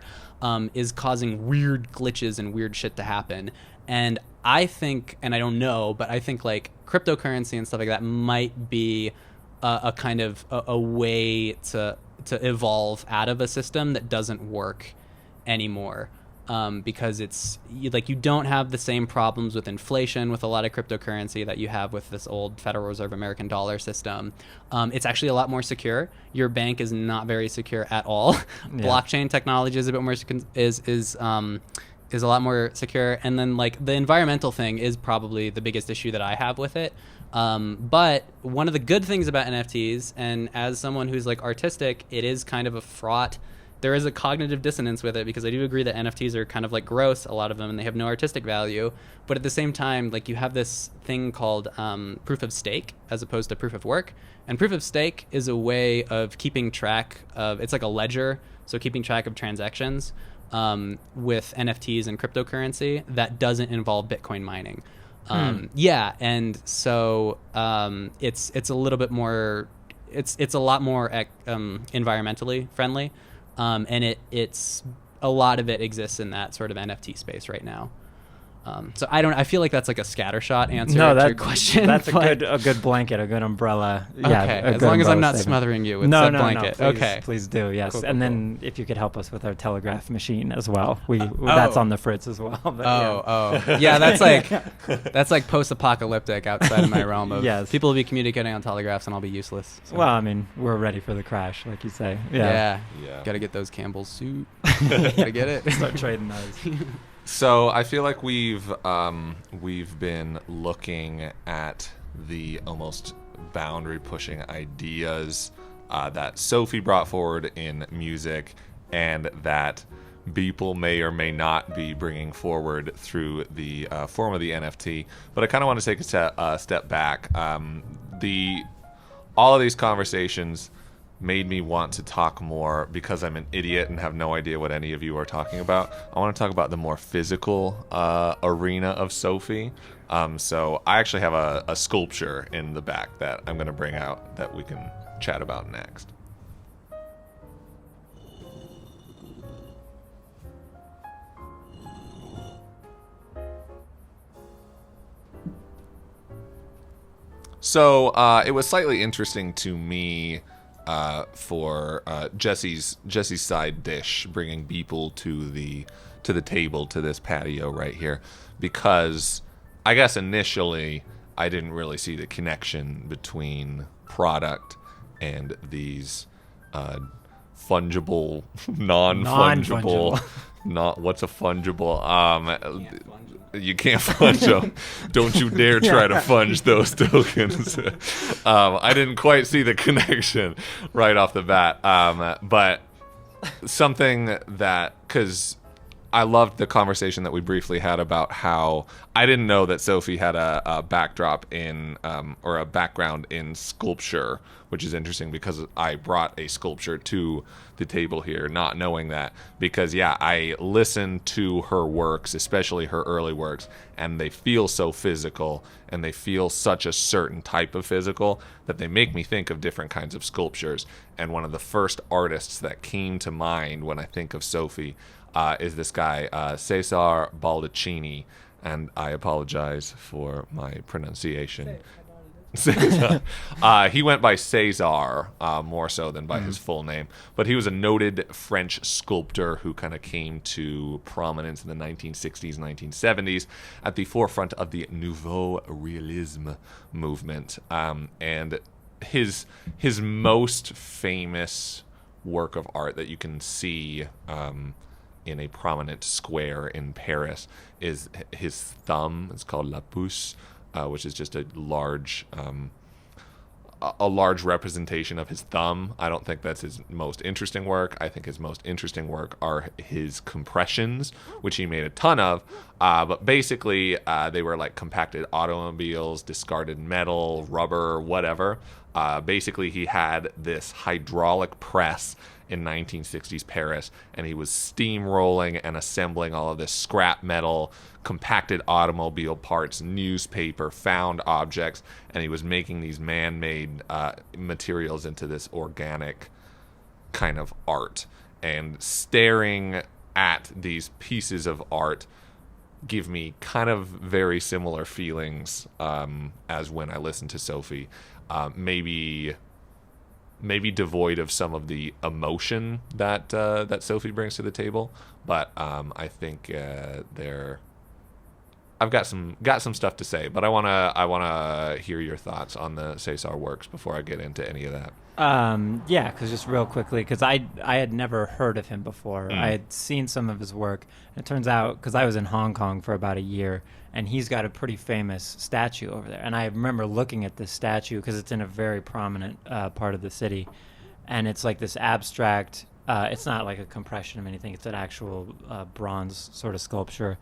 C: is causing weird glitches and weird shit to happen. And I think, and I don't know, but I think like cryptocurrency and stuff like that might be a kind of a way to evolve out of a system that doesn't work anymore. Because it's like you don't have the same problems with inflation with a lot of cryptocurrency that you have with this old Federal Reserve American dollar system. It's actually a lot more secure. Your bank is not very secure at all. Blockchain technology is a bit more is a lot more secure. And then like the environmental thing is probably the biggest issue that I have with it. But one of the good things about NFTs, and as someone who's like artistic, it is kind of a fraught. There is a cognitive dissonance with it because I do agree that NFTs are kind of like gross, a lot of them, and they have no artistic value. But at the same time, like you have this thing called proof of stake as opposed to proof of work. And proof of stake is a way of keeping track of, it's like a ledger, so keeping track of transactions with NFTs and cryptocurrency that doesn't involve Bitcoin mining. Yeah, and so it's a little bit more, it's a lot more environmentally friendly. And it's a lot of it exists in that sort of NFT space right now. So I feel like that's like a scattershot answer to your question.
A: That's a good blanket, a good umbrella. Yeah,
C: okay, as long as I'm not smothering you with said blanket.
A: No, please,
C: okay,
A: please do. Yes,
C: cool,
A: and then if you could help us with our telegraph machine as well. That's on the fritz as well. But
C: yeah, that's like post-apocalyptic outside of my realm of people will be communicating on telegraphs and I'll be useless. So.
A: Well, I mean, we're ready for the crash, like you say.
C: Yeah. Gotta get those Campbell's suit. Gotta get it.
A: Start trading those.
B: So I feel like we've been looking at the almost boundary-pushing ideas that Sophie brought forward in music, and that Beeple may or may not be bringing forward through the form of the NFT. But I kind of want to take a step back. All of these conversations made me want to talk more because I'm an idiot and have no idea what any of you are talking about. I want to talk about the more physical arena of Sophie. So I actually have a sculpture in the back that I'm going to bring out that we can chat about next. So it was slightly interesting to me for Jesse's side dish, bringing Beeple to the table, to this patio right here, because I guess initially I didn't really see the connection between product and these fungible, non-fungible, not what's a fungible. You can't funge them. Don't you dare try to funge those tokens. I didn't quite see the connection right off the bat. But something that, because I loved the conversation that we briefly had about how I didn't know that Sophie had a backdrop in, or a background in sculpture, which is interesting because I brought a sculpture to the table here, not knowing that, because I listened to her works, especially her early works, and they feel so physical and they feel such a certain type of physical that they make me think of different kinds of sculptures. And one of the first artists that came to mind when I think of Sophie is this guy, César Baldaccini, and I apologize for my pronunciation. César. He went by César more so than by his full name, but he was a noted French sculptor who kind of came to prominence in the 1960s, 1970s at the forefront of the Nouveau Realisme movement. And his most famous work of art that you can see in a prominent square in Paris is his thumb. It's called La Pouce. Which is just a large a large representation of his thumb. I don't think that's his most interesting work. I think his most interesting work are his compressions, which he made a ton of. But basically, they were like compacted automobiles, discarded metal, rubber, whatever. Basically, he had this hydraulic press in 1960s Paris, and he was steamrolling and assembling all of this scrap metal, compacted automobile parts, newspaper, found objects, and he was making these man-made materials into this organic kind of art. And staring at these pieces of art give me kind of very similar feelings as when I listen to Sophie. Maybe devoid of some of the emotion that that Sophie brings to the table, but I think I've got some stuff to say, but I wanna hear your thoughts on the César works before I get into any of that.
A: Yeah, because just real quickly, because I had never heard of him before. I had seen some of his work. And it turns out, because I was in Hong Kong for about a year, and he's got a pretty famous statue over there. And I remember looking at this statue, because it's in a very prominent part of the city. And it's like this abstract, it's not like a compression of anything, it's an actual bronze sort of sculpture.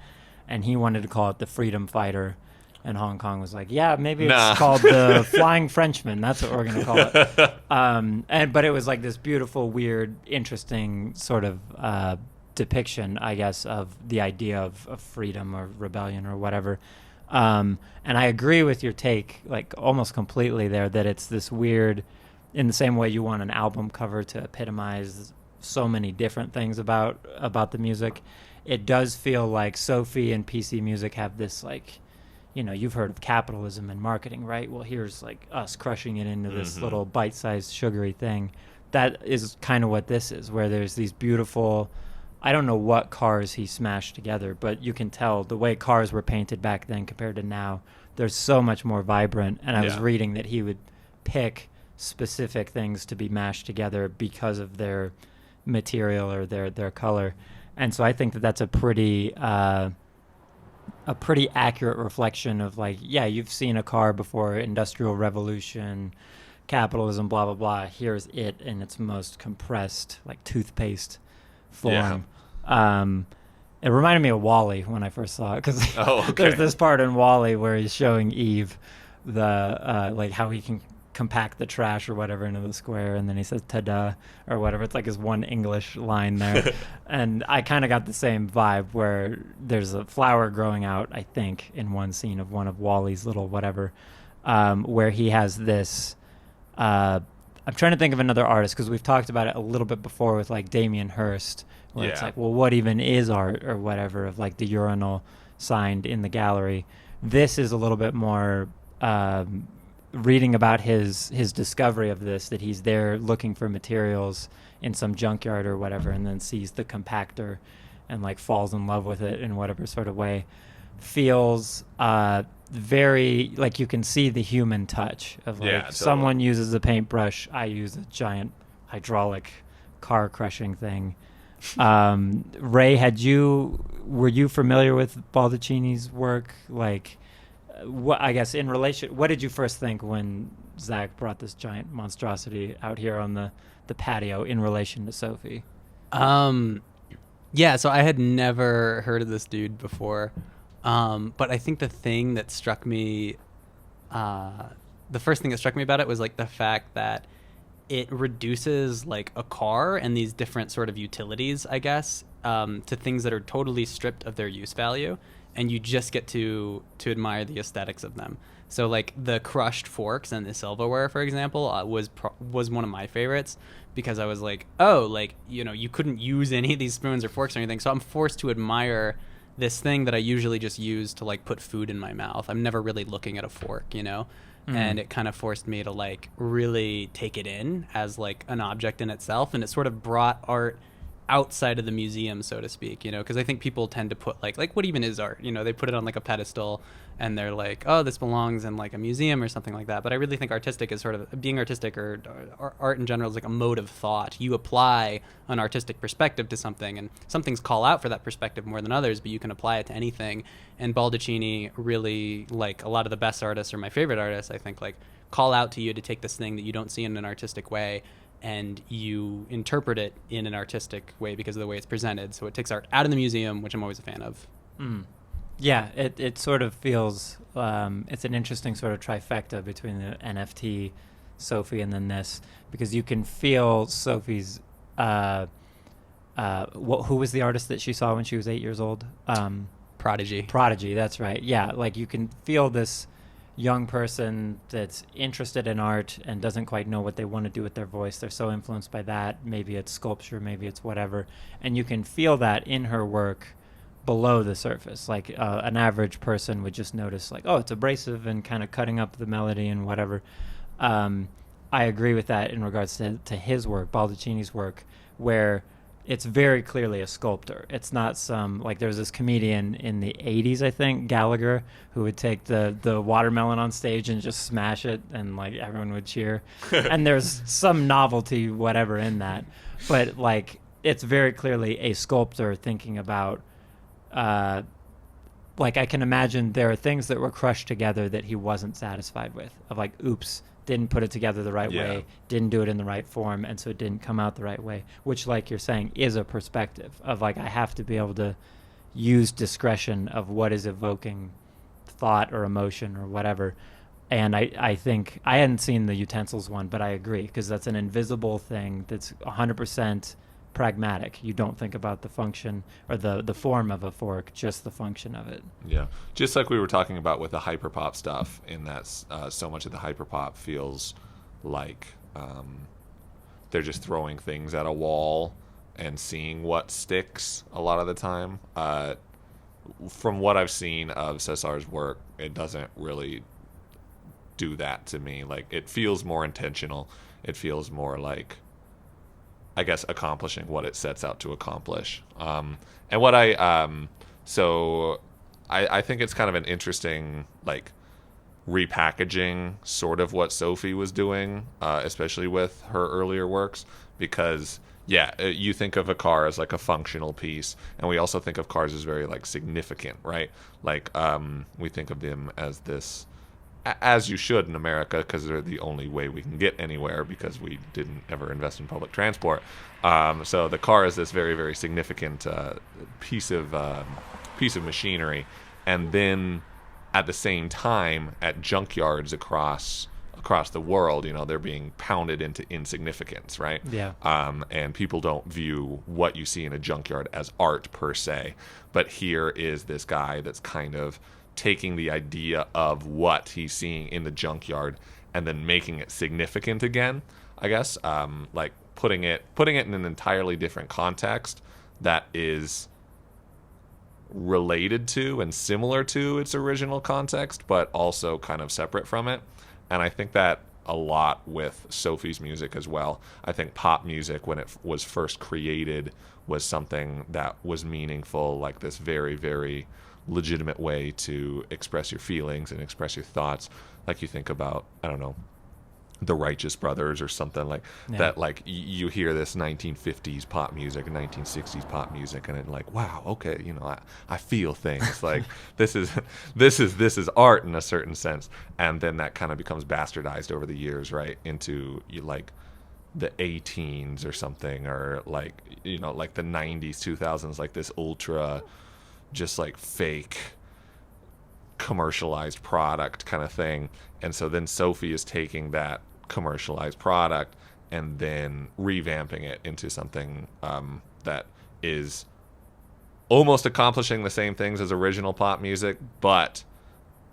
A: And he wanted to call it the Freedom Fighter. And Hong Kong was like, yeah, maybe it's called the Flying Frenchman. That's what we're going to call it. But it was like this beautiful, weird, interesting sort of depiction, I guess, of the idea of freedom or rebellion or whatever. And I agree with your take, like almost completely there, that it's this weird, in the same way you want an album cover to epitomize so many different things about the music. It does feel like Sophie and PC Music have this like, you know, you've heard of capitalism and marketing, right? Well, here's like us crushing it into this little bite-sized sugary thing. That is kind of what this is, where there's these beautiful, I don't know what cars he smashed together, but you can tell the way cars were painted back then compared to now, they're so much more vibrant. And I was reading that he would pick specific things to be mashed together because of their material or their color. And so I think that that's a pretty accurate reflection of like, yeah, you've seen a car before, Industrial Revolution, capitalism, blah, blah, blah. Here's it in its most compressed, like toothpaste form. Yeah. It reminded me of WALL-E when I first saw it, because there's this part in WALL-E where he's showing Eve the like how he can compact the trash or whatever into the square, and then he says ta-da or whatever. It's like his one English line there. And I kind of got the same vibe where there's a flower growing out, I think, in one scene of one of WALL-E's little whatever, where he has this I'm trying to think of another artist, because we've talked about it a little bit before with like Damien Hirst, where it's like, well, what even is art or whatever, of like the urinal signed in the gallery. This is a little bit more reading about his discovery of this, that he's there looking for materials in some junkyard or whatever, and then sees the compactor and like falls in love with it in whatever sort of way. Feels very like you can see the human touch of like totally. Someone uses a paintbrush, I use a giant hydraulic car crushing thing. Ray, were you familiar with Baldaccini's work? Like, what, I guess in relation, what did you first think when Zach brought this giant monstrosity out here on the patio in relation to Sophie?
C: Yeah, so I had never heard of this dude before. But I think the thing that struck me, the first thing that struck me about it was like the fact that it reduces like a car and these different sort of utilities, I guess, to things that are totally stripped of their use value. And you just get to admire the aesthetics of them. So like the crushed forks and the silverware, for example, was one of my favorites, because I was like, oh, like, you know, you couldn't use any of these spoons or forks or anything. So I'm forced to admire this thing that I usually just use to like put food in my mouth. I'm never really looking at a fork, you know? And it kind of forced me to like really take it in as like an object in itself. And it sort of brought art outside of the museum, so to speak, because I think people tend to put like what even is art? They put it on like a pedestal and they're like, oh, this belongs in like a museum or something like that. But I really think artistic is sort of being artistic, or art in general is like a mode of thought. You apply an artistic perspective to something, and some things call out for that perspective more than others, but you can apply it to anything. And Baldaccini really, like a lot of the best artists, or my favorite artists, I think, like call out to you to take this thing that you don't see in an artistic way and you interpret it in an artistic way because of the way it's presented. So it takes art out of the museum, which I'm always a fan of.
A: Yeah, it sort of feels, it's an interesting sort of trifecta between the NFT, Sophie, and then this, because you can feel Sophie's, who was the artist that she saw when she was 8 years old?
C: Prodigy,
A: that's right. Yeah, like you can feel this young person that's interested in art and doesn't quite know what they want to do with their voice. They're so influenced by that. Maybe it's sculpture, maybe it's whatever. And you can feel that in her work below the surface. Like an average person would just notice like, oh, it's abrasive and kind of cutting up the melody and whatever. I agree with that in regards to his work, Baldaccini's work, where it's very clearly a sculptor. It's not some, like there was this comedian in the 80s, I think, Gallagher, who would take the watermelon on stage and just smash it and like everyone would cheer. And there's some novelty, whatever, in that. But like it's very clearly a sculptor thinking about, like I can imagine there are things that were crushed together that he wasn't satisfied with, of like, oops, didn't put it together the right way, didn't do it in the right form, and so it didn't come out the right way, which, like you're saying, is a perspective of like, I have to be able to use discretion of what is evoking thought or emotion or whatever. And I think I hadn't seen the utensils one, but I agree, because that's an invisible thing that's 100% pragmatic. You don't think about the function or the form of a fork, just the function of it.
B: Yeah, just like we were talking about with the hyperpop stuff, in that so much of the hyperpop feels like they're just throwing things at a wall and seeing what sticks a lot of the time. From what I've seen of César's work, it doesn't really do that to me. Like, it feels more intentional. It feels more like, I guess, accomplishing what it sets out to accomplish. And what I think it's kind of an interesting, like, repackaging sort of what Sophie was doing, especially with her earlier works, because you think of a car as like a functional piece, and we also think of cars as very like significant, right? Like we think of them as this, as you should in America, because they're the only way we can get anywhere, because we didn't ever invest in public transport. So the car is this very, very significant piece of machinery. And then at the same time, at junkyards across the world, they're being pounded into insignificance, right?
A: Yeah.
B: And people don't view what you see in a junkyard as art per se. But here is this guy that's kind of taking the idea of what he's seeing in the junkyard and then making it significant again, I guess, like putting it in an entirely different context that is related to and similar to its original context, but also kind of separate from it. And I think that a lot with Sophie's music as well. I think pop music, when it was first created, was something that was meaningful, like this very, very legitimate way to express your feelings and express your thoughts. Like you think about, I don't know, the Righteous Brothers or something like that. Like you hear this 1950s pop music, 1960s pop music, and it's like, wow, okay, I feel things. Like this is art in a certain sense. And then that kind of becomes bastardized over the years, right, into like the 18s or something, or like like the 90s, 2000s, like this ultra just like fake commercialized product kind of thing. And so then Sophie is taking that commercialized product and then revamping it into something that is almost accomplishing the same things as original pop music, but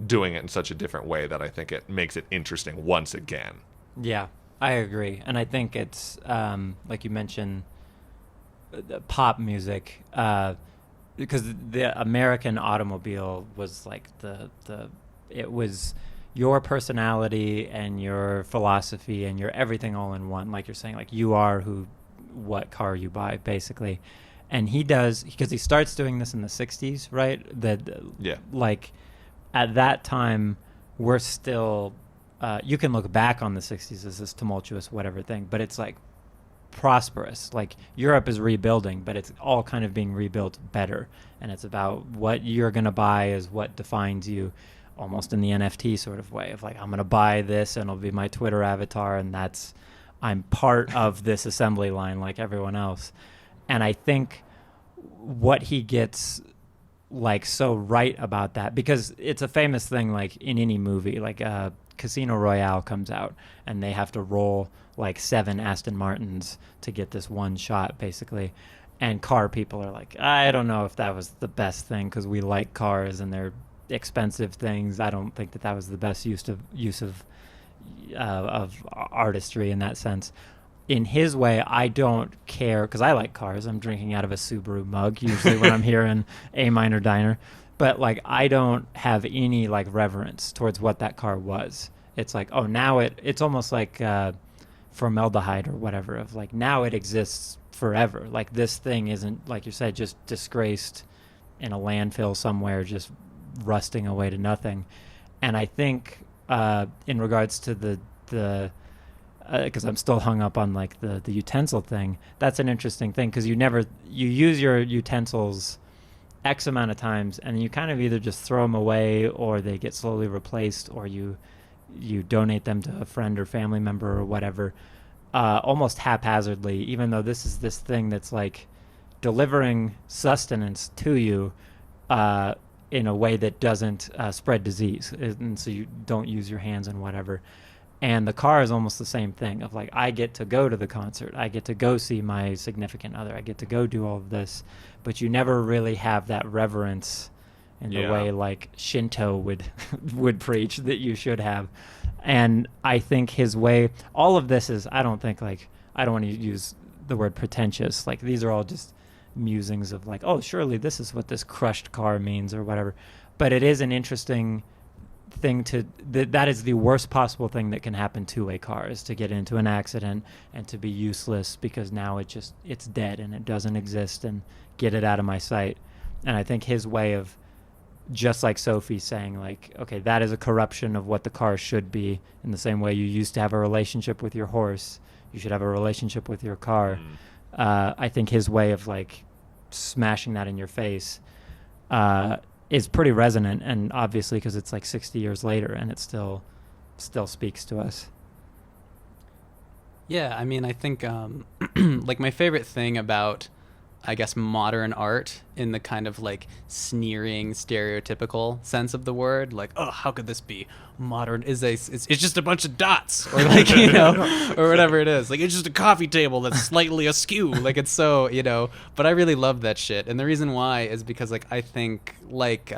B: doing it in such a different way that I think it makes it interesting once again.
A: Yeah, I agree. And I think it's like you mentioned, pop music, because the American automobile was like it was your personality and your philosophy and your everything all in one. Like you're saying, like you are who what car you buy, basically. And he does, because he starts doing this in the 60s, right? Like, at that time, we're still, you can look back on the 60s as this tumultuous whatever thing, but it's like prosperous. Like, Europe is rebuilding, but it's all kind of being rebuilt better. And it's about what you're going to buy is what defines you, almost in the NFT sort of way of like, I'm going to buy this and it'll be my Twitter avatar, and I'm part of this assembly line like everyone else. And I think what he gets like so right about that, because it's a famous thing, like in any movie, like Casino Royale comes out and they have to roll like 7 Aston Martins to get this one shot, basically. And car people are like, I don't know if that was the best thing, because we like cars and they're expensive things. I don't think that was the best use of artistry in that sense. In his way, I don't care, because I like cars. I'm drinking out of a Subaru mug usually when I'm here in A Minor Diner. But like, I don't have any like reverence towards what that car was. It's like, oh, now it's almost like formaldehyde or whatever, of like, now it exists forever. Like, this thing isn't, like you said, just disgraced in a landfill somewhere, just rusting away to nothing. And I think in regards to the because I'm still hung up on like the utensil thing, that's an interesting thing, because you use your utensils X amount of times and you kind of either just throw them away, or they get slowly replaced, or you donate them to a friend or family member or whatever, almost haphazardly, even though this is this thing that's like delivering sustenance to you in a way that doesn't spread disease, and so you don't use your hands and whatever. And the car is almost the same thing of like, I get to go to the concert, I get to go see my significant other, I get to go do all of this, but you never really have that reverence in the way like Shinto would preach that you should have. And I think his way, all of this is, I don't want to use the word pretentious, like these are all just musings of like, oh, surely this is what this crushed car means or whatever. But it is an interesting thing that is the worst possible thing that can happen to a car, is to get into an accident and to be useless, because now it's dead and it doesn't exist, and get it out of my sight. And I think his way of, just like Sophie saying like, okay, that is a corruption of what the car should be, in the same way you used to have a relationship with your horse, you should have a relationship with your car. I think his way of like smashing that in your face is pretty resonant, and obviously because it's like 60 years later and it still speaks to us.
C: Yeah, I mean, I think like my favorite thing about, I guess, modern art, in the kind of like sneering, stereotypical sense of the word, like, oh, how could this be modern? It's just a bunch of dots, or like, or whatever it is. Like, it's just a coffee table that's slightly askew. Like, it's so, but I really love that shit. And the reason why is because like, I think like,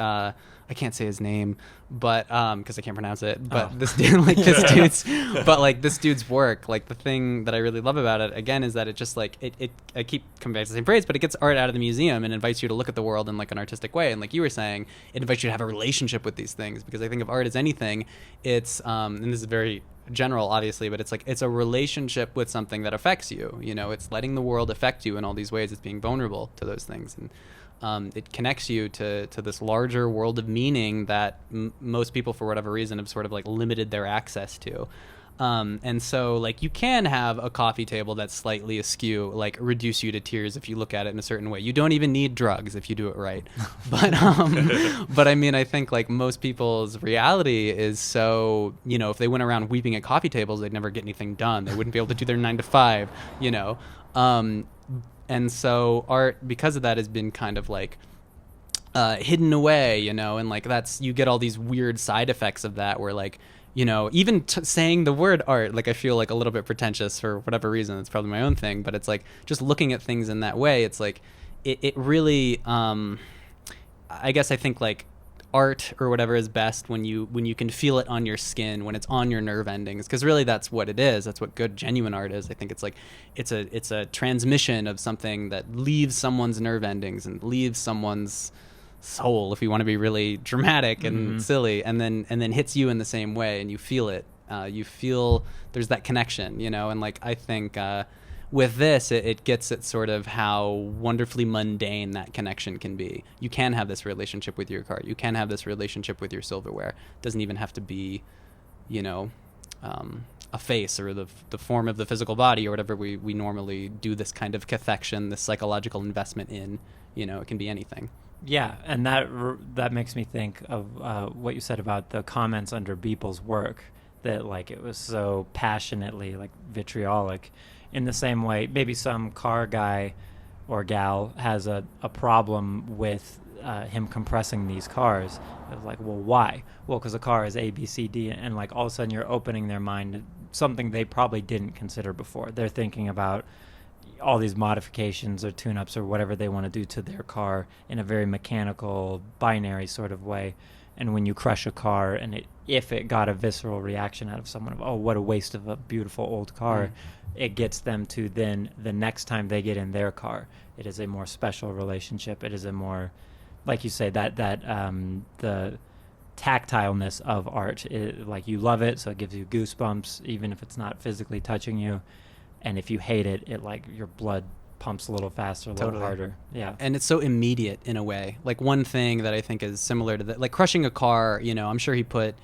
C: I can't say his name, but because I can't pronounce it. But this dude's work, like the thing that I really love about it, again, is that it just like I keep coming back to the same phrase, but it gets art out of the museum and invites you to look at the world in like an artistic way. And like you were saying, it invites you to have a relationship with these things, because I think of art as anything, it's and this is very general, obviously, but it's like, it's a relationship with something that affects you. It's letting the world affect you in all these ways. It's being vulnerable to those things, and it connects you to this larger world of meaning that most people, for whatever reason, have sort of like limited their access to. And so like, you can have a coffee table that's slightly askew, like reduce you to tears if you look at it in a certain way. You don't even need drugs if you do it right. But I mean, I think like most people's reality is so, if they went around weeping at coffee tables, they'd never get anything done. They wouldn't be able to do their 9 to 5, and so art, because of that, has been kind of like hidden away, and like you get all these weird side effects of that, where like, even saying the word art, like I feel like a little bit pretentious for whatever reason. It's probably my own thing, but it's like just looking at things in that way. It's like it really, I guess I think like art or whatever is best when you can feel it on your skin, when it's on your nerve endings, because really that's what it is. That's what good, genuine art is. I think it's like it's a transmission of something that leaves someone's nerve endings and leaves someone's soul, if you want to be really dramatic and silly, and then hits you in the same way, and you feel it. You feel there's that connection, and like I think with this, it gets at sort of how wonderfully mundane that connection can be. You can have this relationship with your car. You can have this relationship with your silverware. It doesn't even have to be, you know, a face or the form of the physical body or whatever we normally do this kind of cathextion, this psychological investment in. You know, it can be anything.
A: Yeah, and that makes me think of what you said about the comments under Beeple's work, that like it was so passionately like vitriolic. In the same way, maybe some car guy or gal has a problem with him compressing these cars. It's like, well, why? Well, because the car is A, B, C, D, and like all of a sudden you're opening their mind to something they probably didn't consider before. They're thinking about all these modifications or tune-ups or whatever they want to do to their car in a very mechanical, binary sort of way. And when you crush a car, and if it got a visceral reaction out of someone of, oh, what a waste of a beautiful old car, it gets them to then the next time they get in their car, it is a more special relationship. It is a more, like you say, that the tactileness of art, like you love it, so it gives you goosebumps, even if it's not physically touching you. And if you hate it, it like your blood pumps a little faster, a little harder. Yeah.
C: And it's so immediate in a way. Like one thing that I think is similar to that, like crushing a car, you know, I'm sure he put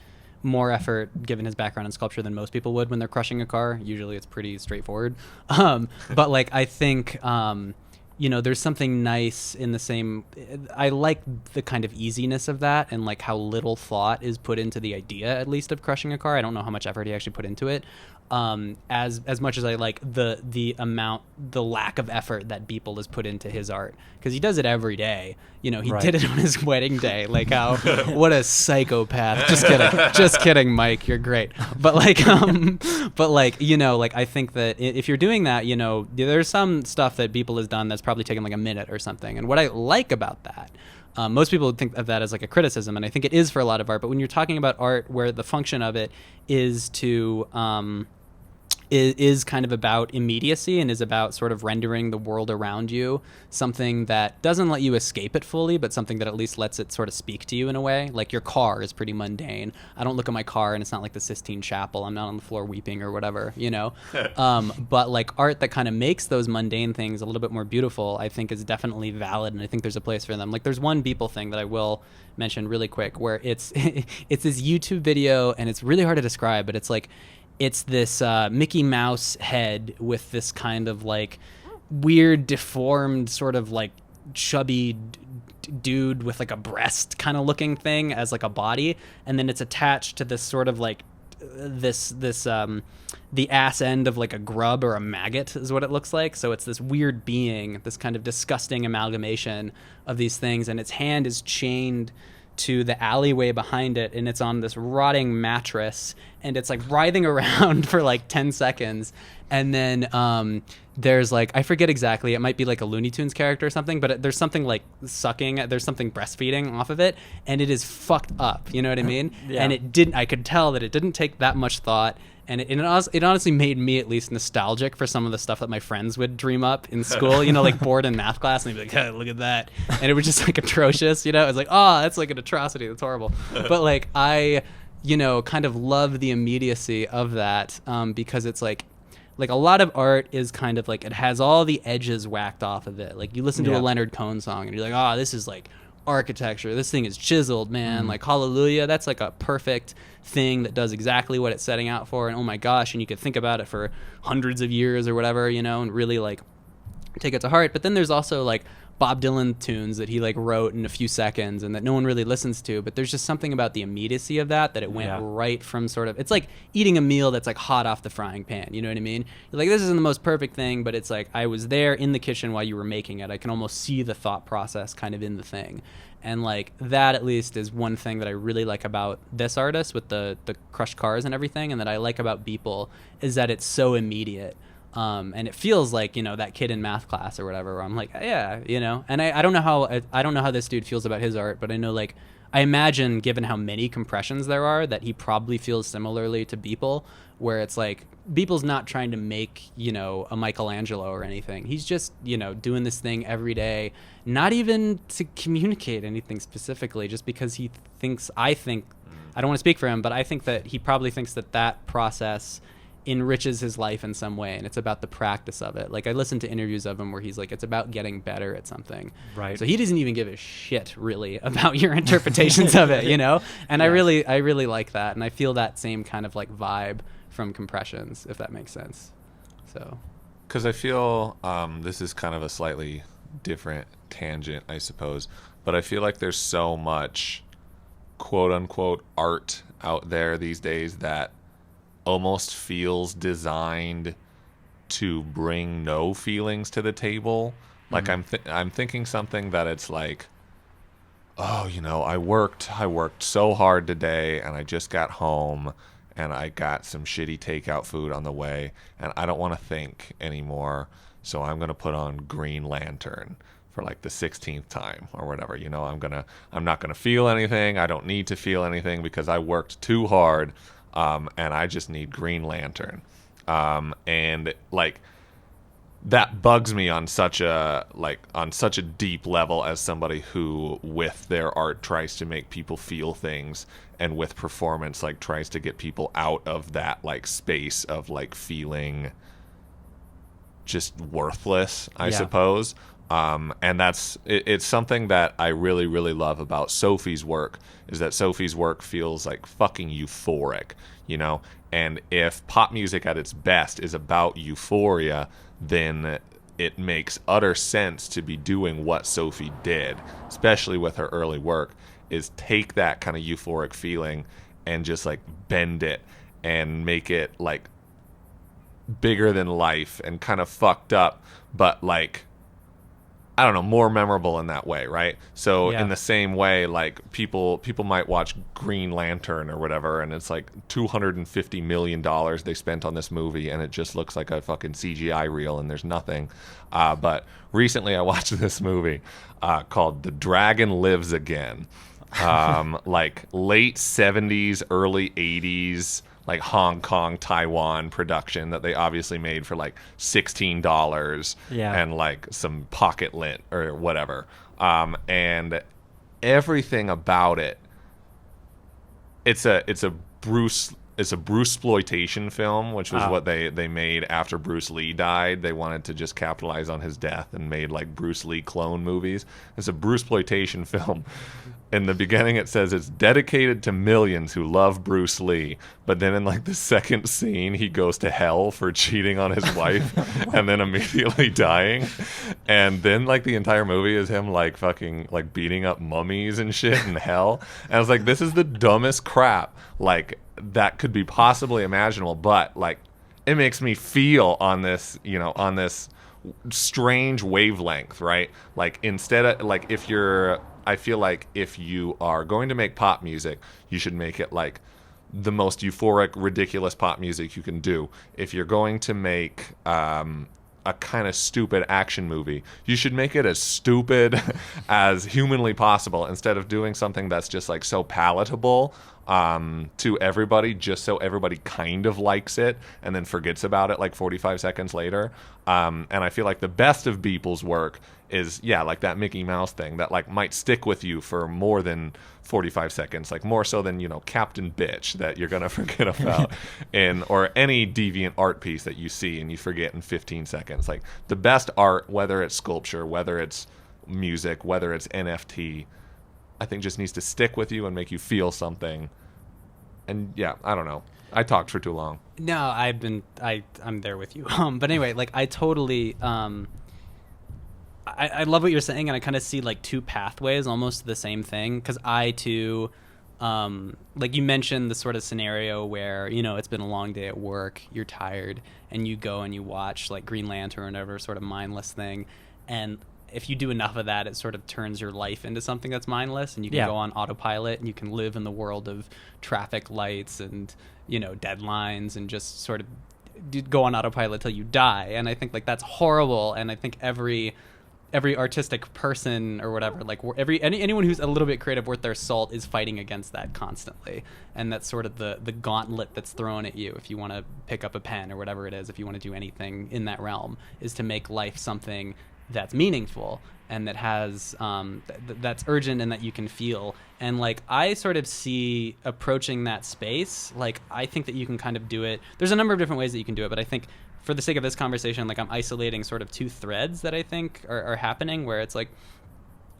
C: more effort given his background in sculpture than most people would when they're crushing a car. Usually it's pretty straightforward. But like, I think, you know, there's something nice in the same, I like the kind of easiness of that and like how little thought is put into the idea, at least, of crushing a car. I don't know how much effort he actually put into it. As much as I like the lack of effort that Beeple has put into his art, because he does it every day. You know, he did it on his wedding day. Like how, what a psychopath. Just kidding, Mike. You're great. But like, you know, like I think that if you're doing that, you know, there's some stuff that Beeple has done that's probably taken like a minute or something. And what I like about that, most people would think of that as like a criticism, and I think it is for a lot of art. But when you're talking about art where the function of it is to is kind of about immediacy and is about sort of rendering the world around you something that doesn't let you escape it fully, but something that at least lets it sort of speak to you in a way. Like your car is pretty mundane. I don't look at my car and it's not like the Sistine Chapel. I'm not on the floor weeping or whatever, you know? But like art that kind of makes those mundane things a little bit more beautiful, I think is definitely valid, and I think there's a place for them. Like there's one Beeple thing that I will mention really quick where it's it's this YouTube video, and it's really hard to describe, but it's like, it's this Mickey Mouse head with this kind of like weird deformed sort of like chubby dude with like a breast kind of looking thing as like a body, and then it's attached to this sort of like the ass end of like a grub or a maggot is what it looks like. So it's this weird being, this kind of disgusting amalgamation of these things, and its hand is chained to the alleyway behind it, and it's on this rotting mattress, and it's like writhing around for like 10 seconds, and then there's like, I forget exactly, it might be like a Looney Tunes character or something, but there's something like sucking, there's something breastfeeding off of it, and it is fucked up, you know what I mean?
A: Yeah.
C: And I could tell that it didn't take that much thought, and it honestly made me at least nostalgic for some of the stuff that my friends would dream up in school, you know, like bored in math class, and they'd be like, hey, look at that. And it was just like atrocious, you know? It was like, oh, that's like an atrocity. That's horrible. But like, I, you know, kind of love the immediacy of that, because it's like a lot of art is kind of like, it has all the edges whacked off of it. Like you listen to a Leonard Cohen song and you're like, oh, this is like architecture. This thing is chiseled, man. Like Hallelujah, that's like a perfect thing that does exactly what it's setting out for, and oh my gosh, and you could think about it for hundreds of years or whatever, you know, and really like take it to heart. But then there's also like Bob Dylan tunes that he like wrote in a few seconds and that no one really listens to, but there's just something about the immediacy of that it went right from sort of, it's like eating a meal that's like hot off the frying pan, you know what I mean? You're like, this isn't the most perfect thing, but it's like, I was there in the kitchen while you were making it. I can almost see the thought process kind of in the thing. And like that at least is one thing that I really like about this artist with the crushed cars and everything, and that I like about Beeple is that it's so immediate. And it feels like, you know, that kid in math class or whatever, where I'm like, yeah, you know, and I don't know how this dude feels about his art, but I know, like, I imagine, given how many compressions there are, that he probably feels similarly to Beeple, where it's like, Beeple's not trying to make, you know, a Michelangelo or anything. He's just, you know, doing this thing every day, not even to communicate anything specifically, just because he thinks, I don't want to speak for him, but I think that he probably thinks that process enriches his life in some way, and it's about the practice of it. Like, I listened to interviews of him where he's like, it's about getting better at something.
A: Right.
C: So he doesn't even give a shit really about your interpretations of it, you know? And
A: Yes.
C: I really like that, and I feel that same kind of like vibe from Compressions, if that makes sense. So
B: Because I feel this is kind of a slightly different tangent, I suppose, but I feel like there's so much quote unquote art out there these days that almost feels designed to bring no feelings to the table. Like I'm thinking something that it's like, oh, you know, I worked so hard today and I just got home and I got some shitty takeout food on the way and I don't want to think anymore, so I'm going to put on Green Lantern for like the 16th time or whatever. You know, I'm not going to feel anything. I don't need to feel anything because I worked too hard, and I just need Green Lantern. And like that bugs me on such a deep level as somebody who with their art tries to make people feel things, and with performance like tries to get people out of that like space of like feeling just worthless, I suppose. And it's something that I really, really love about Sophie's work, is that Sophie's work feels like fucking euphoric, you know? And if pop music at its best is about euphoria, then it makes utter sense to be doing what Sophie did, especially with her early work, is take that kind of euphoric feeling and just like bend it and make it like bigger than life and kind of fucked up, but like, I don't know, more memorable in that way, right? So in the same way, like people might watch Green Lantern or whatever, and it's like $250 million they spent on this movie, and it just looks like a fucking CGI reel, and there's nothing. But recently I watched this movie called The Dragon Lives Again. Like late 70s, early 80s, like Hong Kong, Taiwan production that they obviously made for like $16 and like some pocket lint or whatever. And everything about it, it's a Bruce-sploitation film, which was what they made after Bruce Lee died. They wanted to just capitalize on his death and made like Bruce Lee clone movies. It's a Bruce-sploitation film. In the beginning it says it's dedicated to millions who love Bruce Lee, but then in like the second scene he goes to hell for cheating on his wife and then immediately dying. And then like the entire movie is him like fucking like beating up mummies and shit in hell. And I was like, this is the dumbest crap like that could be possibly imaginable, but like it makes me feel on this, you know, on this strange wavelength, right? Like instead of like I feel like if you are going to make pop music, you should make it like the most euphoric, ridiculous pop music you can do. If you're going to make a kind of stupid action movie, you should make it as stupid as humanly possible, instead of doing something that's just like so palatable to everybody, just so everybody kind of likes it and then forgets about it like 45 seconds later. And I feel like the best of Beeple's work is, like that Mickey Mouse thing that like might stick with you for more than 45 seconds, like more so than, you know, Captain Bitch that you're going to forget about or any deviant art piece that you see and you forget in 15 seconds. Like the best art, whether it's sculpture, whether it's music, whether it's NFT, I think just needs to stick with you and make you feel something. And I don't know. I talked for too long.
C: No, I'm there with you. But anyway, like I totally, I love what you're saying, and I kind of see like two pathways, almost the same thing. Because I too, like you mentioned the sort of scenario where, you know, it's been a long day at work, you're tired, and you go and you watch like Green Lantern or whatever sort of mindless thing, and if you do enough of that, it sort of turns your life into something that's mindless, and you can go on autopilot and you can live in the world of traffic lights and, you know, deadlines and just sort of go on autopilot till you die. And I think like that's horrible. And I think every artistic person or whatever, like anyone who's a little bit creative worth their salt is fighting against that constantly. And that's sort of the gauntlet that's thrown at you if you want to pick up a pen or whatever it is, if you want to do anything in that realm, is to make life something that's meaningful and that has that's urgent and that you can feel. And like I sort of see approaching that space, like I think that you can kind of do it. There's a number of different ways that you can do it, but I think for the sake of this conversation, like I'm isolating sort of two threads that I think are happening, where it's like,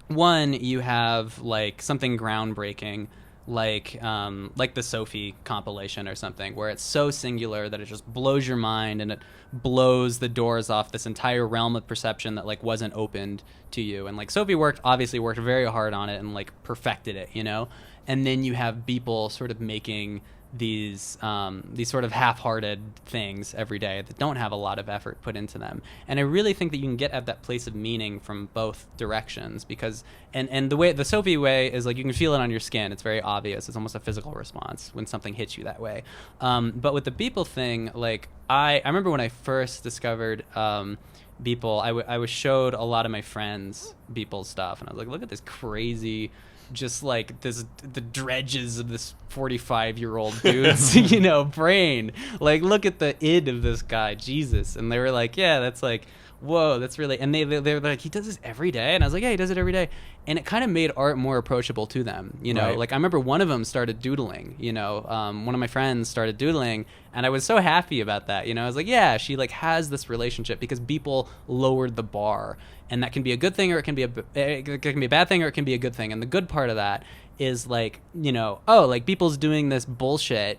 C: one, you have like something groundbreaking, like the SOPHIE compilation or something, where it's so singular that it just blows your mind and it blows the doors off this entire realm of perception that like wasn't opened to you. And like SOPHIE obviously worked very hard on it and like perfected it, you know. And then you have Beeple sort of making these sort of half-hearted things every day that don't have a lot of effort put into them. And I really think that you can get at that place of meaning from both directions, because and the way the SOPHIE way is like you can feel it on your skin. It's very obvious. It's almost a physical response when something hits you that way. But with the Beeple thing, like I remember when I first discovered Beeple, I was showed a lot of my friends Beeple stuff, and I was like, look at this crazy, just like the dredges of this 45-year-old dude's brain. Like, look at the id of this guy, Jesus. And they were like, yeah, that's like, whoa, that's really. And they were like, he does this every day. And I was like, yeah, he does it every day. And it kind of made art more approachable to them,
B: Right.
C: Like I remember one of them started doodling, one of my friends started doodling, and I was so happy about that. I was like, yeah, she like has this relationship because Beeple lowered the bar, and that can be a good thing or it can be a bad thing or it can be a good thing. And the good part of that is like, oh, like Beeple's doing this bullshit,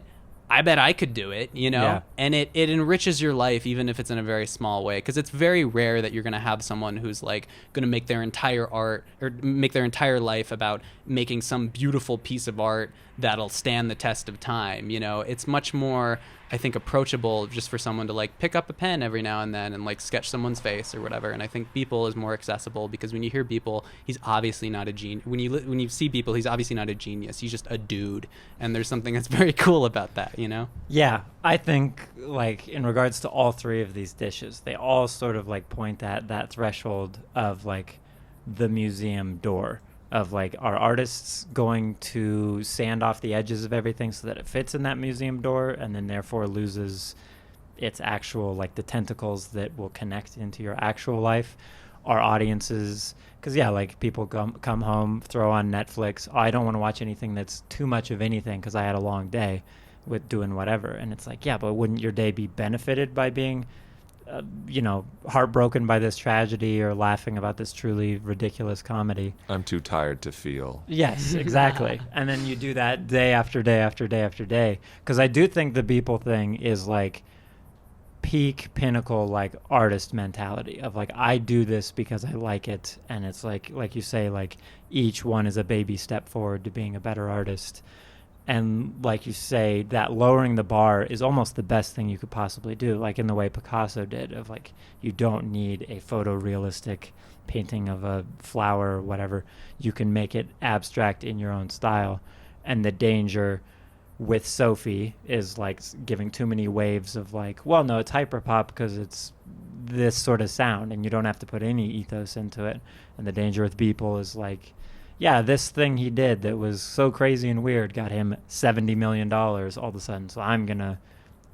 C: I bet I could do it,
A: Yeah.
C: And it enriches your life, even if it's in a very small way, because it's very rare that you're going to have someone who's like going to make their entire art or make their entire life about making some beautiful piece of art that'll stand the test of time. It's much more, I think, approachable just for someone to like pick up a pen every now and then and like sketch someone's face or whatever. And I think Beeple is more accessible because when you hear Beeple, he's obviously not a genius. When you see Beeple, he's obviously not a genius. He's just a dude, and there's something that's very cool about that.
A: Yeah, I think like in regards to all three of these dishes, they all sort of like point at that threshold of like the museum door of like, are artists going to sand off the edges of everything so that it fits in that museum door and then therefore loses its actual like the tentacles that will connect into your actual life? Our audiences, because yeah, like people come home, throw on Netflix, oh, I don't want to watch anything that's too much of anything because I had a long day with doing whatever. And it's like, yeah, but wouldn't your day be benefited by being heartbroken by this tragedy or laughing about this truly ridiculous comedy?
B: I'm too tired to feel.
A: Yes, exactly. And then you do that day after day after day after day. Because I do think the Beeple thing is like peak pinnacle like artist mentality of like, I do this because I like it. And it's like you say, like each one is a baby step forward to being a better artist. And like you say, that lowering the bar is almost the best thing you could possibly do, like in the way Picasso did, of like, you don't need a photorealistic painting of a flower or whatever. You can make it abstract in your own style. And the danger with SOPHIE is like giving too many waves of like, well, no, it's hyperpop because it's this sort of sound and you don't have to put any ethos into it. And the danger with Beeple is like, yeah, this thing he did that was so crazy and weird got him $70 million all of a sudden. So I'm going to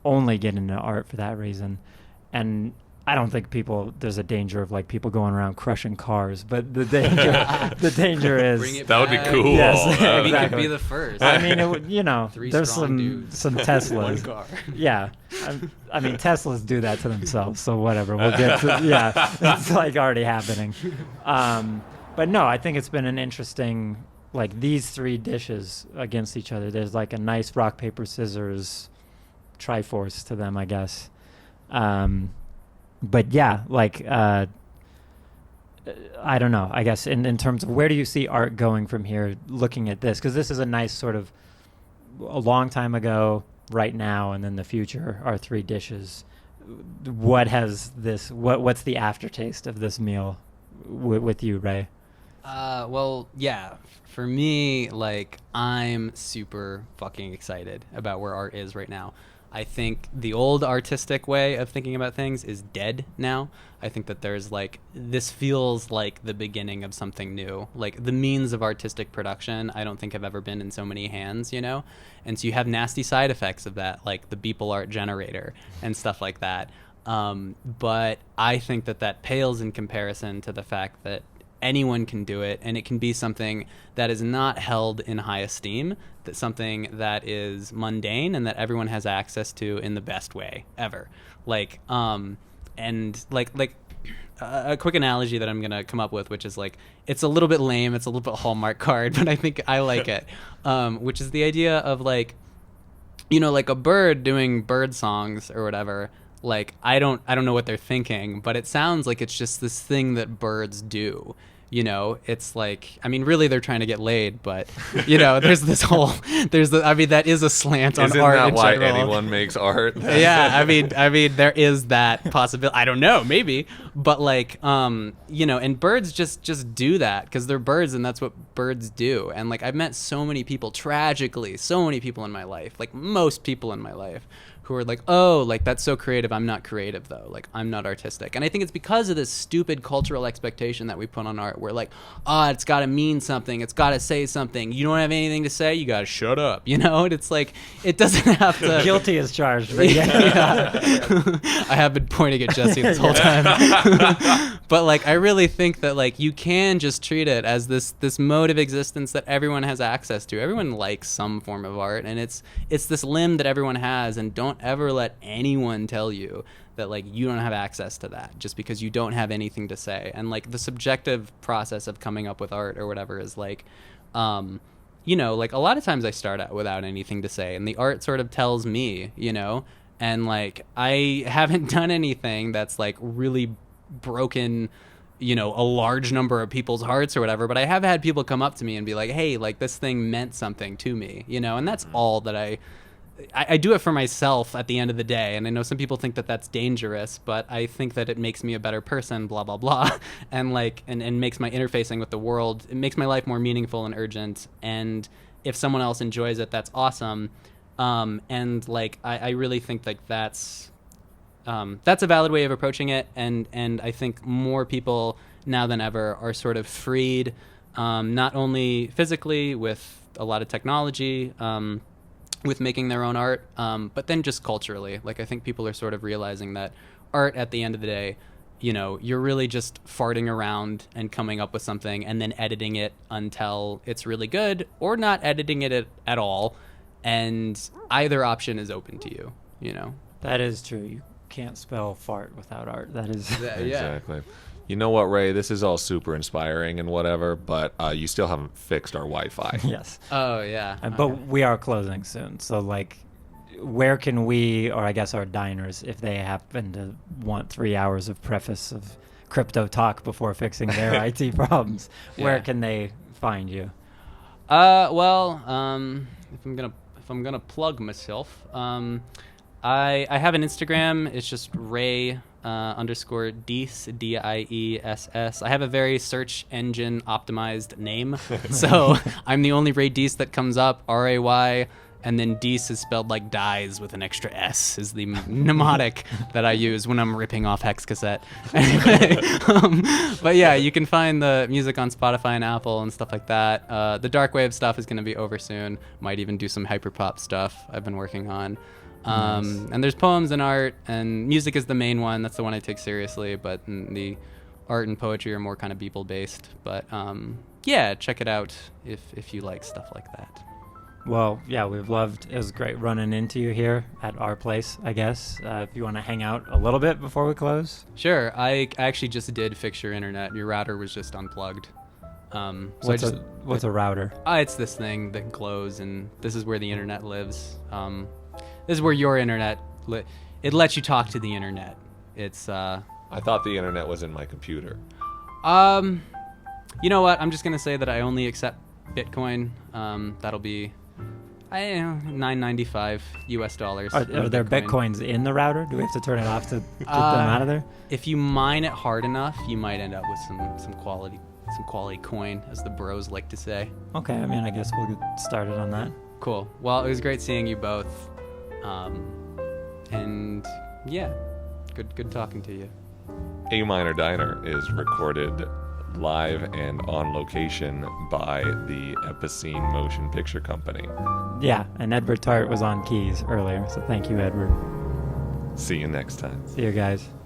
A: only get into art for that reason. And I don't think there's a danger of like people going around crushing cars, but the danger is
C: Bring it
B: That would be
C: back.
B: cool.
A: Yes,
C: We
A: exactly.
C: could be the first.
A: I mean, it would,
C: Three
A: there's
C: strong
A: some
C: dudes.
A: some
C: One
A: Teslas.
C: car.
A: Yeah, I mean Teslas do that to themselves, so whatever. We'll get to it's like already happening. But no, I think it's been an interesting, like these three dishes against each other. There's like a nice rock paper scissors triforce to them, I guess. But yeah, like I don't know. I guess in terms of where do you see art going from here, looking at this, because this is a nice sort of a long time ago, right now, and then the future are three dishes. What's the aftertaste of this meal with you, Ray?
C: Well, yeah. For me, like, I'm super fucking excited about where art is right now. I think the old artistic way of thinking about things is dead now. I think that there's like, this feels like the beginning of something new. Like the means of artistic production, I don't think have ever been in so many hands, And so you have nasty side effects of that, like the Beeple art generator and stuff like that. But I think that pales in comparison to the fact that anyone can do it, and it can be something that is not held in high esteem, that something that is mundane and that everyone has access to in the best way ever. Like, and like a quick analogy that I'm gonna come up with, which is like, it's a little bit lame, it's a little bit Hallmark card, but I think I like it, which is the idea of like, you know, like a bird doing bird songs or whatever. Like, I don't know what they're thinking, but it sounds like it's just this thing that birds do. You know, it's like, I mean, really they're trying to get laid, but you know, there's this whole, I mean, that is a slant on
B: Isn't
C: art
B: that
C: in
B: why
C: general.
B: anyone makes art?
C: Yeah, I mean, there is that possibility. I don't know, maybe, but like, you know, and birds just do that because they're birds, and that's what birds do. And like, I've met so many people, tragically, so many people in my life, like most people in my life, who are like, oh, like, that's so creative. I'm not creative, though. Like, I'm not artistic. And I think it's because of this stupid cultural expectation that we put on art. We're like, it's got to mean something. It's got to say something. You don't have anything to say? You got to shut up. You know? And it's like, it doesn't have to...
A: Guilty as charged. But yeah.
C: I have been pointing at Jesse this whole time. But, like, I really think that, like, you can just treat it as this mode of existence that everyone has access to. Everyone likes some form of art. And it's this limb that everyone has. And don't ever let anyone tell you that like you don't have access to that just because you don't have anything to say. And like the subjective process of coming up with art or whatever is like, you know, like a lot of times I start out without anything to say and the art sort of tells me, you know, and like I haven't done anything that's like really broken, you know, a large number of people's hearts or whatever, but I have had people come up to me and be like, hey, like this thing meant something to me, you know, and that's all that I do it for myself at the end of the day. And I know some people think that that's dangerous, but I think that it makes me a better person, blah, blah, blah. And like, and makes my interfacing with the world, it makes my life more meaningful and urgent. And if someone else enjoys it, that's awesome. And like, I really think like that's a valid way of approaching it. And I think more people now than ever are sort of freed, not only physically with a lot of technology, with making their own art, but then just culturally. Like, I think people are sort of realizing that art at the end of the day, you know, you're really just farting around and coming up with something and then editing it until it's really good, or not editing it at all. And either option is open to you, you know?
A: That is true. You can't spell fart without art. That is...
C: Yeah.
B: Exactly. You know what, Ray? This is all super inspiring and whatever, but you still haven't fixed our Wi-Fi.
A: Yes.
C: Oh, yeah.
A: But we are closing soon. So, like, where can we, or I guess our diners, if they happen to want 3 hours of preface of crypto talk before fixing their IT problems, where can they find you?
C: Well, if I'm gonna plug myself, I have an Instagram. It's just Ray _ Dees, Diess. I have a very search engine optimized name, so I'm the only Ray Dees that comes up. Ray, and then Dees is spelled like dies with an extra S is the mnemonic that I use when I'm ripping off Hex Cassette. Anyway, but yeah, you can find the music on Spotify and Apple and stuff like that. The dark wave stuff is going to be over soon. Might even do some hyperpop stuff I've been working on. Nice. And there's poems and art, and music is the main one. That's the one I take seriously, but the art and poetry are more kind of Beeple based. But yeah, check it out if you like stuff like that.
A: Well, yeah, we've loved. It was great running into you here at our place, I guess. If you want to hang out a little bit before we close.
C: Sure. I actually just did fix your internet. Your router was just unplugged.
A: What's a router?
C: It's this thing that glows, and this is where the internet lives. This is where your internet it lets you talk to the internet. It's
B: I thought the internet was in my computer.
C: You know what? I'm just gonna say that I only accept Bitcoin. That'll be $9.95 US.
A: Are there Bitcoins in the router? Do we have to turn it off to get them out of there?
C: If you mine it hard enough, you might end up with some quality coin, as the bros like to say.
A: Okay, I mean, I guess we'll get started on that.
C: Cool. Well, it was great seeing you both. And yeah, good talking to you.
B: A Minor Diner is recorded live and on location by the Epicene Motion Picture Company.
A: Yeah, and Edward Tart was on keys earlier, so thank you, Edward.
B: See you next time.
A: See you guys.